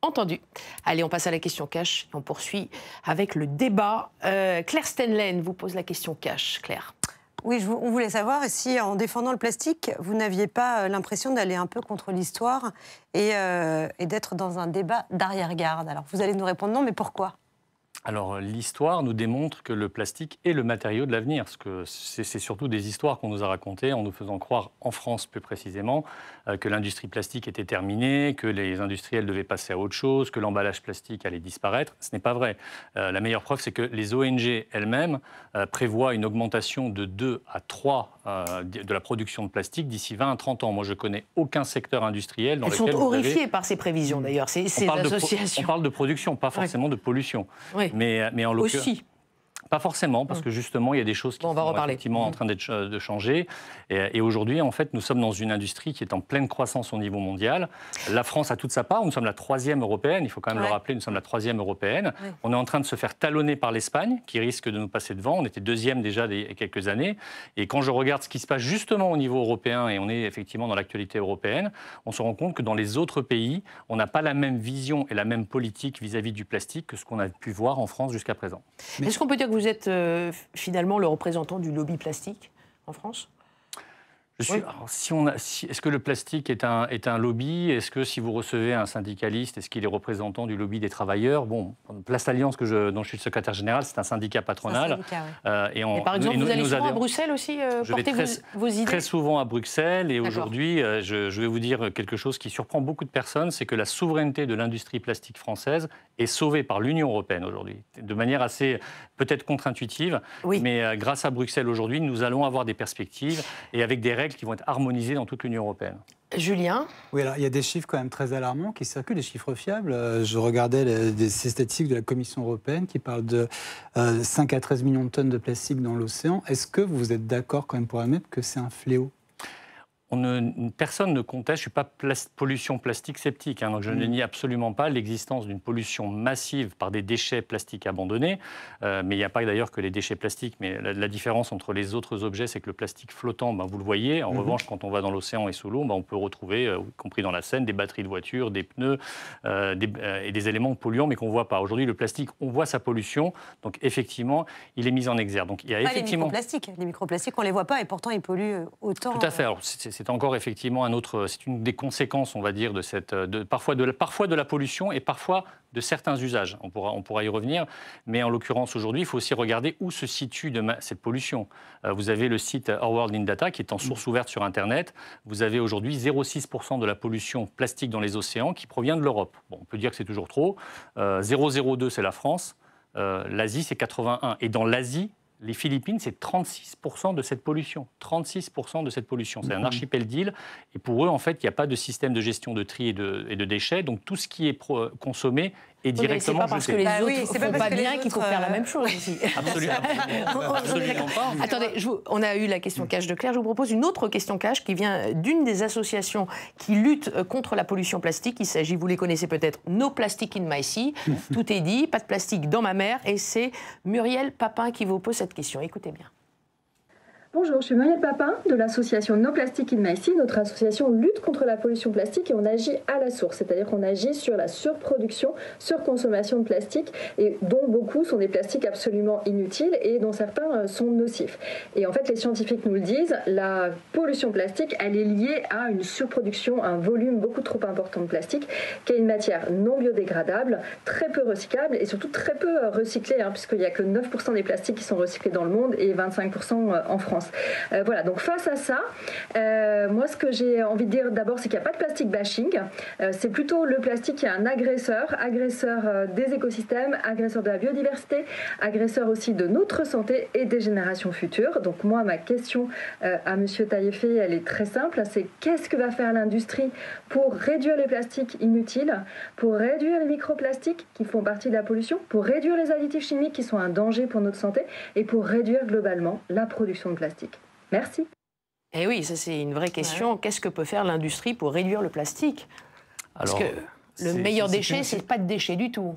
Entendu. Allez, on passe à la question cash et on poursuit avec le débat. Claire Stenlen vous pose la question cash. Claire. Oui, on voulait savoir si, en défendant le plastique, vous n'aviez pas l'impression d'aller un peu contre l'histoire et d'être dans un débat d'arrière-garde. Alors, vous allez nous répondre non, mais pourquoi? Alors, l'histoire nous démontre que le plastique est le matériau de l'avenir. C'est surtout des histoires qu'on nous a racontées en nous faisant croire, en France plus précisément, que l'industrie plastique était terminée, que les industriels devaient passer à autre chose, que l'emballage plastique allait disparaître. Ce n'est pas vrai. La meilleure preuve, c'est que les ONG elles-mêmes prévoient une augmentation de 2 à 3 de la production de plastique d'ici 20 à 30 ans. Moi, je ne connais aucun secteur industriel dans lequel... Elles sont horrifiées par ces prévisions, d'ailleurs, ces associations. On parle de production, pas forcément de pollution. Oui. Mais en l'occurrence... Aussi. Pas forcément, parce que justement, il y a des choses qui sont effectivement en train de changer. Et aujourd'hui, en fait, nous sommes dans une industrie qui est en pleine croissance au niveau mondial. La France a toute sa part. Nous sommes la 3e européenne. Il faut quand même le rappeler, nous sommes la 3e européenne. Oui. On est en train de se faire talonner par l'Espagne, qui risque de nous passer devant. On était 2e déjà il y a quelques années. Et quand je regarde ce qui se passe justement au niveau européen, et on est effectivement dans l'actualité européenne, on se rend compte que dans les autres pays, on n'a pas la même vision et la même politique vis-à-vis du plastique que ce qu'on a pu voir en France jusqu'à présent. Est-ce qu'on peut dire que vous êtes finalement le représentant du lobby plastique en France? Est-ce que le plastique est un lobby? Est-ce que si vous recevez un syndicaliste, est-ce qu'il est représentant du lobby des travailleurs? Bon, Place Alliance, dont je suis le secrétaire général, c'est un syndicat patronal. Et par exemple, vous allez souvent à Bruxelles aussi porter vos idées? Très souvent à Bruxelles. Et aujourd'hui, je vais vous dire quelque chose qui surprend beaucoup de personnes, c'est que la souveraineté de l'industrie plastique française est sauvée par l'Union européenne aujourd'hui, de manière assez peut-être contre-intuitive. Oui. Mais grâce à Bruxelles aujourd'hui, nous allons avoir des perspectives et avec des règles qui vont être harmonisées dans toute l'Union européenne. Julien? Oui, alors il y a des chiffres quand même très alarmants qui circulent, des chiffres fiables. Je regardais des statistiques de la Commission européenne qui parlent de 5 à 13 millions de tonnes de plastique dans l'océan. Est-ce que vous êtes d'accord quand même pour admettre que c'est un fléau? Personne ne conteste, je ne suis pas pollution plastique sceptique, donc je ne nie absolument pas l'existence d'une pollution massive par des déchets plastiques abandonnés, mais il n'y a pas d'ailleurs que les déchets plastiques, mais la différence entre les autres objets, c'est que le plastique flottant, vous le voyez, en revanche, quand on va dans l'océan et sous l'eau, on peut retrouver, y compris dans la Seine, des batteries de voitures, des pneus et des éléments polluants, mais qu'on ne voit pas. Aujourd'hui, le plastique, on voit sa pollution, donc effectivement, il est mis en exergue. Donc, il y a effectivement... Les microplastiques, on ne les voit pas et pourtant ils polluent autant. Tout à fait. Alors, c'est encore effectivement c'est une des conséquences, on va dire, parfois de la pollution et parfois de certains usages. On pourra y revenir, mais en l'occurrence aujourd'hui, il faut aussi regarder où se situe cette pollution. Vous avez le site Our World in Data qui est en source ouverte sur Internet. Vous avez aujourd'hui 0,6% de la pollution plastique dans les océans qui provient de l'Europe. Bon, on peut dire que c'est toujours trop. 0,02 c'est la France. L'Asie c'est 81. Et dans l'Asie, les Philippines, c'est 36% de cette pollution. 36% de cette pollution. C'est un archipel d'îles. Et pour eux, en fait, il n'y a pas de système de gestion de tri et de déchets. Donc, tout ce qui est consommé est directement jeté. C'est pas parce que les autres ne font pas bien qu'il faut faire la même chose ici. Absolument pas. Attendez, on a eu la question cash de Claire. Je vous propose une autre question cash qui vient d'une des associations qui luttent contre la pollution plastique. Il s'agit, vous les connaissez peut-être, No Plastic in My Sea. Tout est dit, pas de plastique dans ma mer. Et c'est Muriel Papin qui vous pose cette question. Écoutez bien. Bonjour, je suis Muriel Papin de l'association No Plastic in My Sea. Notre association lutte contre la pollution plastique et on agit à la source, c'est-à-dire qu'on agit sur la surproduction, surconsommation de plastique et dont beaucoup sont des plastiques absolument inutiles et dont certains sont nocifs. Et en fait, les scientifiques nous le disent, la pollution plastique, elle est liée à une surproduction, un volume beaucoup trop important de plastique, qui est une matière non biodégradable, très peu recyclable et surtout très peu recyclée, puisqu'il n'y a que 9% des plastiques qui sont recyclés dans le monde et 25% en France. Voilà, donc face à ça, moi ce que j'ai envie de dire d'abord, c'est qu'il n'y a pas de plastique bashing, c'est plutôt le plastique qui est un agresseur des écosystèmes, agresseur de la biodiversité, agresseur aussi de notre santé et des générations futures. Donc moi, ma question à Monsieur Taillefer, elle est très simple, c'est qu'est-ce que va faire l'industrie pour réduire les plastiques inutiles, pour réduire les microplastiques qui font partie de la pollution, pour réduire les additifs chimiques qui sont un danger pour notre santé et pour réduire globalement la production de plastique. Merci. Eh oui, ça c'est une vraie question. Ouais. Qu'est-ce que peut faire l'industrie pour réduire le plastique? Parce que le meilleur déchet, c'est pas de déchet du tout.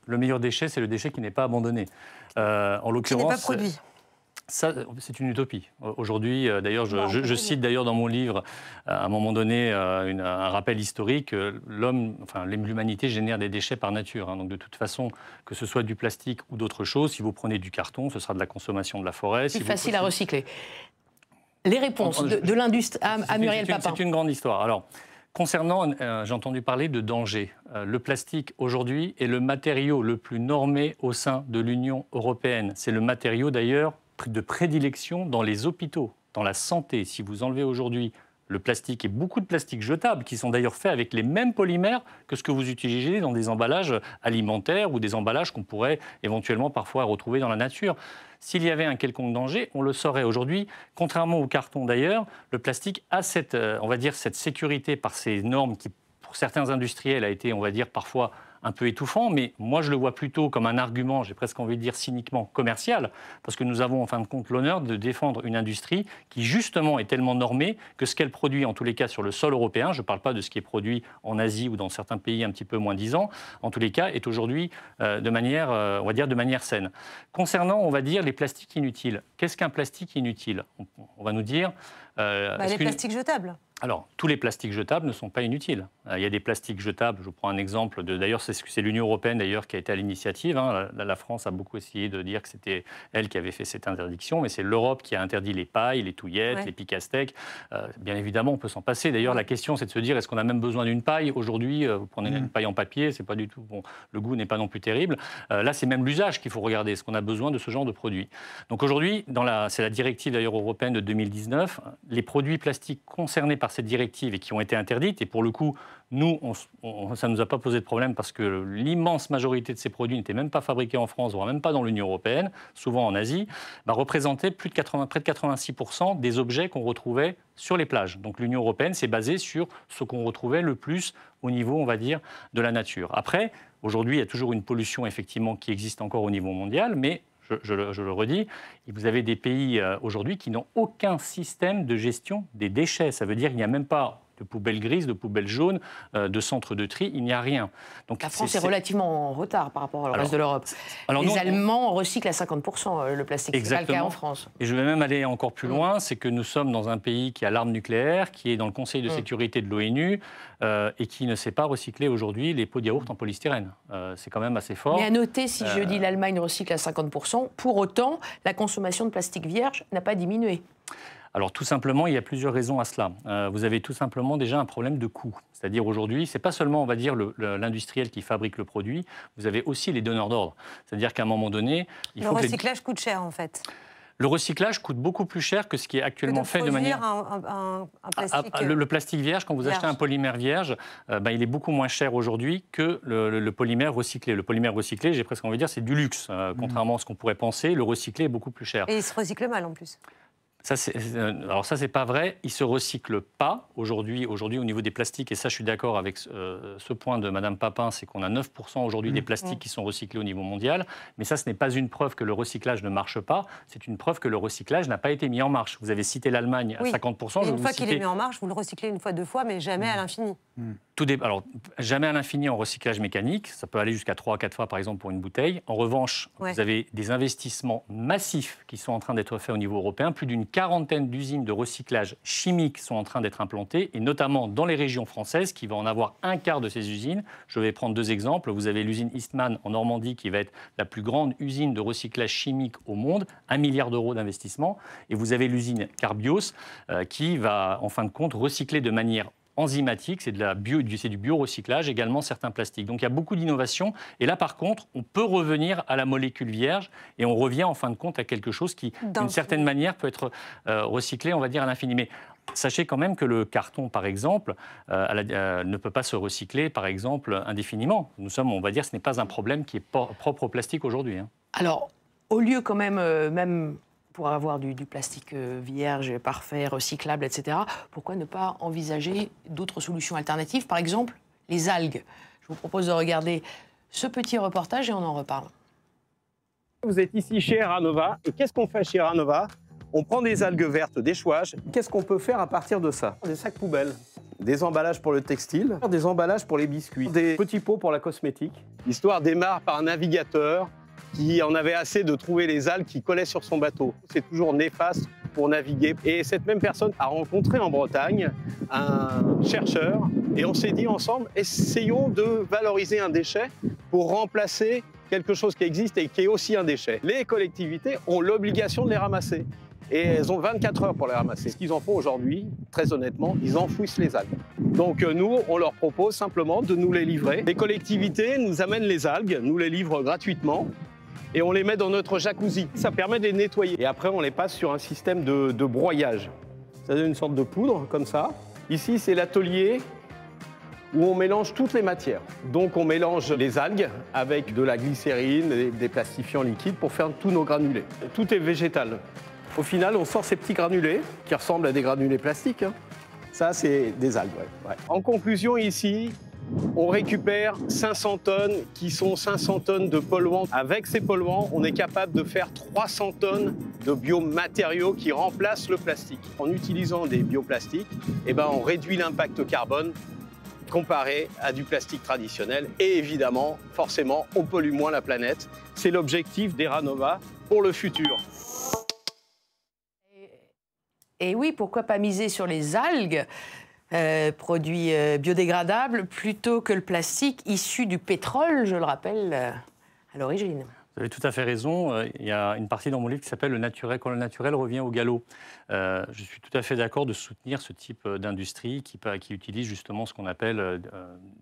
Le meilleur déchet, c'est le déchet qui n'est pas abandonné. En l'occurrence, qui n'est pas produit. Ça, c'est une utopie. Aujourd'hui, d'ailleurs, je cite d'ailleurs dans mon livre, à un moment donné, un rappel historique, l'humanité génère des déchets par nature. Donc de toute façon, que ce soit du plastique ou d'autre chose, si vous prenez du carton, ce sera de la consommation de la forêt. C'est facile à recycler. Les réponses de l'industrie à Muriel Papin. C'est une grande histoire. Alors, concernant, j'ai entendu parler de danger. Le plastique, aujourd'hui, est le matériau le plus normé au sein de l'Union européenne. C'est le matériau, d'ailleurs, de prédilection dans les hôpitaux, dans la santé. Si vous enlevez aujourd'hui le plastique et beaucoup de plastiques jetables, qui sont d'ailleurs faits avec les mêmes polymères que ce que vous utilisez dans des emballages alimentaires ou des emballages qu'on pourrait éventuellement parfois retrouver dans la nature. S'il y avait un quelconque danger, on le saurait aujourd'hui. Contrairement au carton d'ailleurs, le plastique a cette sécurité par ces normes qui, pour certains industriels, a été, on va dire, parfois un peu étouffant, mais moi je le vois plutôt comme un argument, j'ai presque envie de dire cyniquement commercial, parce que nous avons en fin de compte l'honneur de défendre une industrie qui justement est tellement normée que ce qu'elle produit, en tous les cas sur le sol européen, je ne parle pas de ce qui est produit en Asie ou dans certains pays un petit peu moins disants, en tous les cas est aujourd'hui de manière, on va dire, de manière saine. Concernant, on va dire, les plastiques inutiles, qu'est-ce qu'un plastique inutile? On va nous dire... les plastiques jetables. Alors, tous les plastiques jetables ne sont pas inutiles. Il y a des plastiques jetables, je vous prends un exemple, d'ailleurs c'est l'Union européenne d'ailleurs qui a été à l'initiative. La France a beaucoup essayé de dire que c'était elle qui avait fait cette interdiction, mais c'est l'Europe qui a interdit les pailles, les touillettes, les piques à steak. Bien évidemment, on peut s'en passer. D'ailleurs, la question c'est de se dire, est-ce qu'on a même besoin d'une paille? Aujourd'hui, vous prenez une paille en papier, c'est pas du tout... Bon, le goût n'est pas non plus terrible. Là, c'est même l'usage qu'il faut regarder. Est-ce qu'on a besoin de ce genre de produits? Donc aujourd'hui, c'est la directive d'ailleurs européenne de 2019, les produits plastiques concernés par cette directive et qui ont été interdites, et pour le coup, nous, ça ne nous a pas posé de problème parce que l'immense majorité de ces produits n'étaient même pas fabriqués en France, voire même pas dans l'Union européenne, souvent en Asie, représentaient près de 86% des objets qu'on retrouvait sur les plages. Donc l'Union européenne s'est basée sur ce qu'on retrouvait le plus au niveau, on va dire, de la nature. Après, aujourd'hui, il y a toujours une pollution, effectivement, qui existe encore au niveau mondial, mais je le redis, vous avez des pays aujourd'hui qui n'ont aucun système de gestion des déchets. Ça veut dire qu'il n'y a même pas de poubelles grises, de poubelles jaunes, de centres de tri, il n'y a rien. Donc, la France est relativement en retard par rapport au reste de l'Europe. Les Allemands recyclent à 50% le plastique, c'est pas le cas en France. Et je vais même aller encore plus loin, c'est que nous sommes dans un pays qui a l'arme nucléaire, qui est dans le Conseil de sécurité de l'ONU et qui ne sait pas recycler aujourd'hui les pots de yaourt en polystyrène. C'est quand même assez fort. Mais à noter, si je dis l'Allemagne recycle à 50%, pour autant, la consommation de plastique vierge n'a pas diminué. Alors tout simplement, il y a plusieurs raisons à cela. Vous avez tout simplement déjà un problème de coût. C'est-à-dire aujourd'hui, ce n'est pas seulement, on va dire, l'industriel qui fabrique le produit, vous avez aussi les donneurs d'ordre. C'est-à-dire qu'à un moment donné... Le recyclage coûte cher en fait. Le recyclage coûte beaucoup plus cher que ce qui est actuellement fait de manière... un plastique... Le plastique vierge, quand vous achetez un polymère vierge, il est beaucoup moins cher aujourd'hui que le polymère recyclé. Le polymère recyclé, j'ai presque envie de dire, c'est du luxe. Contrairement à ce qu'on pourrait penser, le recyclé est beaucoup plus cher. Et il se recycle mal en plus. Alors ça, c'est pas vrai. Il se recycle pas aujourd'hui au niveau des plastiques. Et ça, je suis d'accord avec ce point de Madame Papin, c'est qu'on a 9% aujourd'hui des plastiques qui sont recyclés au niveau mondial. Mais ça, ce n'est pas une preuve que le recyclage ne marche pas. C'est une preuve que le recyclage n'a pas été mis en marche. Vous avez cité l'Allemagne à 50%. Et une fois qu'il est mis en marche, vous le recyclez une fois, deux fois, mais jamais à l'infini. Alors, jamais à l'infini en recyclage mécanique. Ça peut aller jusqu'à 3 à 4 fois, par exemple, pour une bouteille. En revanche, vous avez des investissements massifs qui sont en train d'être faits au niveau européen. Plus d'une quarantaine d'usines de recyclage chimique sont en train d'être implantées, et notamment dans les régions françaises, qui va en avoir un quart de ces usines. Je vais prendre 2 exemples. Vous avez l'usine Eastman en Normandie, qui va être la plus grande usine de recyclage chimique au monde, 1 milliard d'euros d'investissement. Et vous avez l'usine Carbios, qui va, en fin de compte, recycler de manière enzymatique, c'est du biorecyclage, également certains plastiques. Donc il y a beaucoup d'innovations. Et là, par contre, on peut revenir à la molécule vierge et on revient en fin de compte à quelque chose qui, d'une certaine manière, peut être recyclé, on va dire, à l'infini. Mais sachez quand même que le carton, par exemple, ne peut pas se recycler, par exemple, indéfiniment. On va dire, ce n'est pas un problème qui est propre au plastique aujourd'hui. Alors, au lieu quand même, même pour avoir du plastique vierge, parfait, recyclable, etc., pourquoi ne pas envisager d'autres solutions alternatives? Par exemple, les algues. Je vous propose de regarder ce petit reportage et on en reparle. Vous êtes ici chez Eranova. Et qu'est-ce qu'on fait chez Eranova? On prend des algues vertes d'échouage. Qu'est-ce qu'on peut faire à partir de ça? Des sacs poubelles, des emballages pour le textile, des emballages pour les biscuits, des petits pots pour la cosmétique. L'histoire démarre par un navigateur qui en avait assez de trouver les algues qui collaient sur son bateau. C'est toujours néfaste pour naviguer. Et cette même personne a rencontré en Bretagne un chercheur et on s'est dit ensemble, essayons de valoriser un déchet pour remplacer quelque chose qui existe et qui est aussi un déchet. Les collectivités ont l'obligation de les ramasser. Et elles ont 24 heures pour les ramasser. Ce qu'ils en font aujourd'hui, très honnêtement, ils enfouissent les algues. Donc nous, on leur propose simplement de nous les livrer. Les collectivités nous amènent les algues, nous les livrent gratuitement. Et on les met dans notre jacuzzi. Ça permet de les nettoyer. Et après, on les passe sur un système de broyage. Ça donne une sorte de poudre, comme ça. Ici, c'est l'atelier où on mélange toutes les matières. Donc, on mélange les algues avec de la glycérine, des plastifiants liquides pour faire tous nos granulés. Tout est végétal. Au final, on sort ces petits granulés qui ressemblent à des granulés plastiques. Ça, c'est des algues. Ouais. En conclusion, ici, on récupère 500 tonnes qui sont 500 tonnes de polluants. Avec ces polluants, on est capable de faire 300 tonnes de biomatériaux qui remplacent le plastique. En utilisant des bioplastiques, on réduit l'impact carbone comparé à du plastique traditionnel. Et évidemment, forcément, on pollue moins la planète. C'est l'objectif d'Eranova pour le futur. Et oui, pourquoi pas miser sur les algues, produits biodégradables, plutôt que le plastique issu du pétrole, je le rappelle, à l'origine. Vous avez tout à fait raison. Il y a une partie dans mon livre qui s'appelle « Le naturel quand le naturel revient au galop ». Je suis tout à fait d'accord de soutenir ce type d'industrie qui utilise justement ce qu'on appelle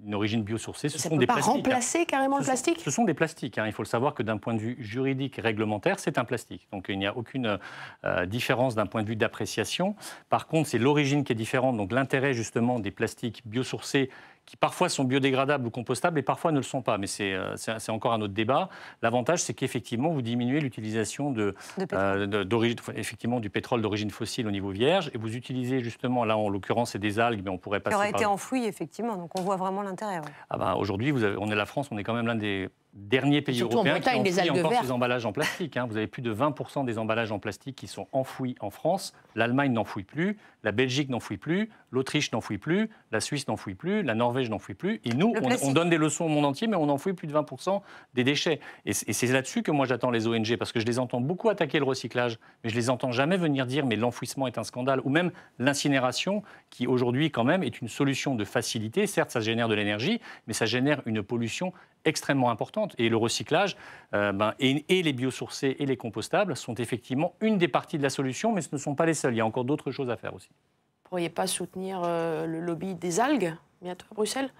une origine biosourcée. Ça ne peut pas remplacer carrément le plastique? Ce sont des plastiques. Il faut le savoir que d'un point de vue juridique et réglementaire, c'est un plastique. Donc il n'y a aucune différence d'un point de vue d'appréciation. Par contre, c'est l'origine qui est différente. Donc l'intérêt justement des plastiques biosourcés qui parfois sont biodégradables ou compostables et parfois ne le sont pas. Mais c'est encore un autre débat. L'avantage, c'est qu'effectivement, vous diminuez l'utilisation effectivement, du pétrole d'origine fossile au niveau vierge et vous utilisez justement, là en l'occurrence, c'est des algues, mais on pourrait passer par... Qui aurait été enfoui, effectivement, donc on voit vraiment l'intérêt. Ouais. Aujourd'hui, on est la France, on est quand même l'un des derniers pays européens qui enfouit encore ces emballages en plastique. Vous avez plus de 20% des emballages en plastique qui sont enfouis en France. L'Allemagne n'enfouit plus, la Belgique n'enfouit plus, l'Autriche n'enfouit plus, la Suisse n'enfouit plus, la Norvège n'enfouit plus. Et nous, on donne des leçons au monde entier, mais on enfouit plus de 20% des déchets. Et c'est là-dessus que moi j'attends les ONG, parce que je les entends beaucoup attaquer le recyclage, mais je les entends jamais venir dire mais l'enfouissement est un scandale, ou même l'incinération, qui aujourd'hui quand même est une solution de facilité. Certes, ça génère de l'énergie, mais ça génère une pollution extrêmement importante. Et le recyclage, et les biosourcés et les compostables sont effectivement une des parties de la solution, mais ce ne sont pas les seuls. Il y a encore d'autres choses à faire aussi. Vous ne pourriez pas soutenir le lobby des algues bientôt à Bruxelles?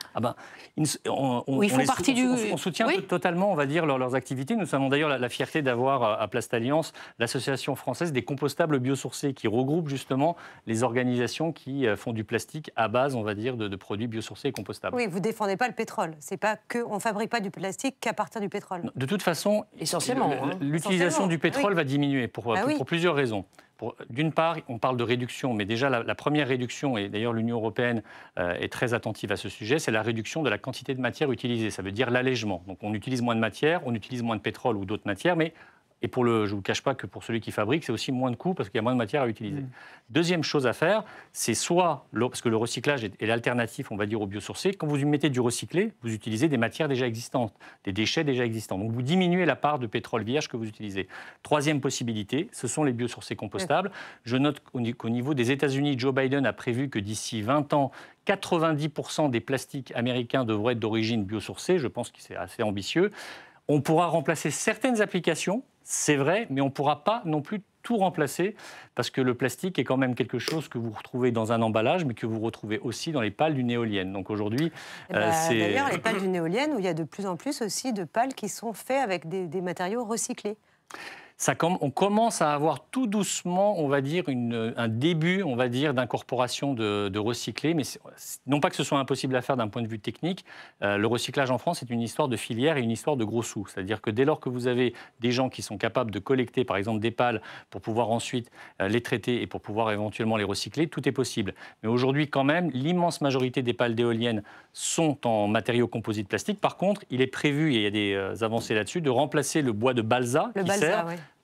On soutient totalement, on va dire, leurs activités. Nous avons d'ailleurs la fierté d'avoir à Place d'Alliance l'association française des compostables biosourcés qui regroupe justement les organisations qui font du plastique à base, on va dire, de produits biosourcés et compostables. Oui, vous ne défendez pas le pétrole. C'est pas qu'on ne fabrique pas du plastique qu'à partir du pétrole. De toute façon, essentiellement, l'utilisation du pétrole va diminuer pour plusieurs raisons. D'une part, on parle de réduction, mais déjà la première réduction, et d'ailleurs l'Union européenne est très attentive à ce sujet, c'est la réduction de la quantité de matière utilisée. Ça veut dire l'allègement. Donc on utilise moins de matière, on utilise moins de pétrole ou d'autres matières, mais Et je ne vous cache pas que pour celui qui fabrique, c'est aussi moins de coûts parce qu'il y a moins de matière à utiliser. Deuxième chose à faire, c'est parce que le recyclage est l'alternative, on va dire, au biosourcé. Quand vous mettez du recyclé, vous utilisez des matières déjà existantes, des déchets déjà existants. Donc vous diminuez la part de pétrole vierge que vous utilisez. Troisième possibilité, ce sont les biosourcés compostables. Je note qu'au niveau des États-Unis, Joe Biden a prévu que d'ici 20 ans, 90% des plastiques américains devraient être d'origine biosourcée. Je pense que c'est assez ambitieux. On pourra remplacer certaines applications, c'est vrai, mais on ne pourra pas non plus tout remplacer parce que le plastique est quand même quelque chose que vous retrouvez dans un emballage, mais que vous retrouvez aussi dans les pales d'une éolienne. Donc aujourd'hui, c'est... D'ailleurs, les pales d'une éolienne, où il y a de plus en plus aussi de pales qui sont faites avec des matériaux recyclés. On commence à avoir tout doucement, on va dire, un début, on va dire, d'incorporation de recyclés. Mais non pas que ce soit impossible à faire d'un point de vue technique. Le recyclage en France est une histoire de filière et une histoire de gros sous. C'est-à-dire que dès lors que vous avez des gens qui sont capables de collecter, par exemple, des pales pour pouvoir ensuite les traiter et pour pouvoir éventuellement les recycler, tout est possible. Mais aujourd'hui, quand même, l'immense majorité des pales d'éoliennes sont en matériaux composites plastiques. Par contre, il est prévu, et il y a des avancées là-dessus, de remplacer le bois de balsa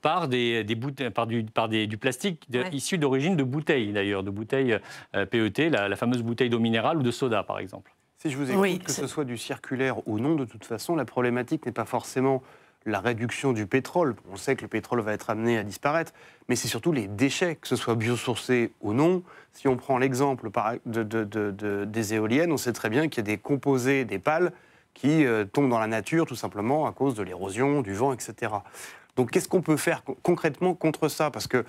par du plastique issu d'origine de bouteilles, d'ailleurs, de bouteilles PET, la fameuse bouteille d'eau minérale ou de soda, par exemple. Si je vous écoute, que ce soit du circulaire ou non, de toute façon, la problématique n'est pas forcément la réduction du pétrole. On sait que le pétrole va être amené à disparaître, mais c'est surtout les déchets, que ce soit biosourcés ou non. Si on prend l'exemple des éoliennes, on sait très bien qu'il y a des composés, des pales, qui tombent dans la nature tout simplement à cause de l'érosion, du vent, etc. Donc qu'est-ce qu'on peut faire concrètement contre ça? Parce que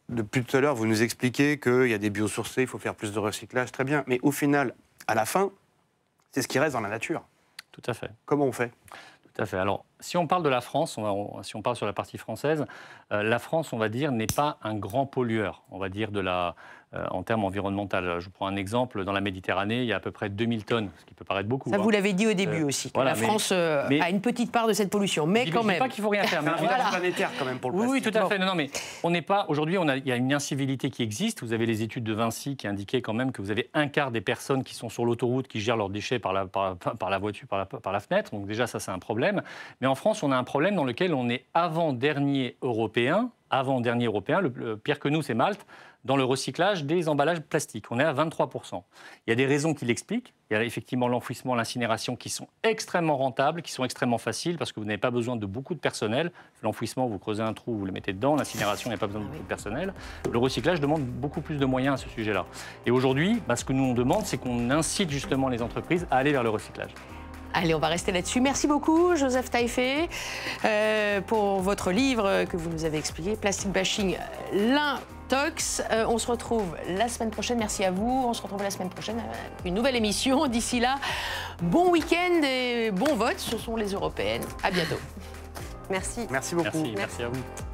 depuis tout à l'heure, vous nous expliquez qu'il y a des biosourcés, il faut faire plus de recyclage, très bien. Mais au final, à la fin, c'est ce qui reste dans la nature. Tout à fait. Comment on fait? Tout à fait. Alors, si on parle de la France, si on parle sur la partie française, la France, on va dire, n'est pas un grand pollueur, on va dire, en termes environnementaux. Je vous prends un exemple. Dans la Méditerranée, il y a à peu près 2000 tonnes, ce qui peut paraître beaucoup. Ça, vous l'avez dit au début aussi. Voilà, la France a une petite part de cette pollution, mais quand même. Je ne dis pas qu'il ne faut rien faire. Mais un village planétaire quand même pour le plastique. Oui, tout à fait. Non, mais on n'est pas... Aujourd'hui, il y a une incivilité qui existe. Vous avez les études de Vinci qui indiquaient quand même que vous avez un quart des personnes qui sont sur l'autoroute qui gèrent leurs déchets par la voiture, par la fenêtre. Donc déjà, ça, c'est un problème. Mais en France, on a un problème dans lequel on est avant-dernier européen. Le pire que nous, c'est Malte, dans le recyclage des emballages plastiques. On est à 23%. Il y a des raisons qui l'expliquent. Il y a effectivement l'enfouissement, l'incinération qui sont extrêmement rentables, qui sont extrêmement faciles parce que vous n'avez pas besoin de beaucoup de personnel. L'enfouissement, vous creusez un trou, vous le mettez dedans. L'incinération, il n'y a pas besoin de beaucoup de personnel. Le recyclage demande beaucoup plus de moyens à ce sujet-là. Et aujourd'hui, ce que nous on demande, c'est qu'on incite justement les entreprises à aller vers le recyclage. Allez, on va rester là-dessus. Merci beaucoup, Joseph Taillefer, pour votre livre que vous nous avez expliqué, Plastic Bashing, l'Intox. On se retrouve la semaine prochaine. Merci à vous. On se retrouve la semaine prochaine avec une nouvelle émission. D'ici là, bon week-end et bon vote. Ce sont les européennes. À bientôt. Merci. Merci beaucoup. Merci à vous.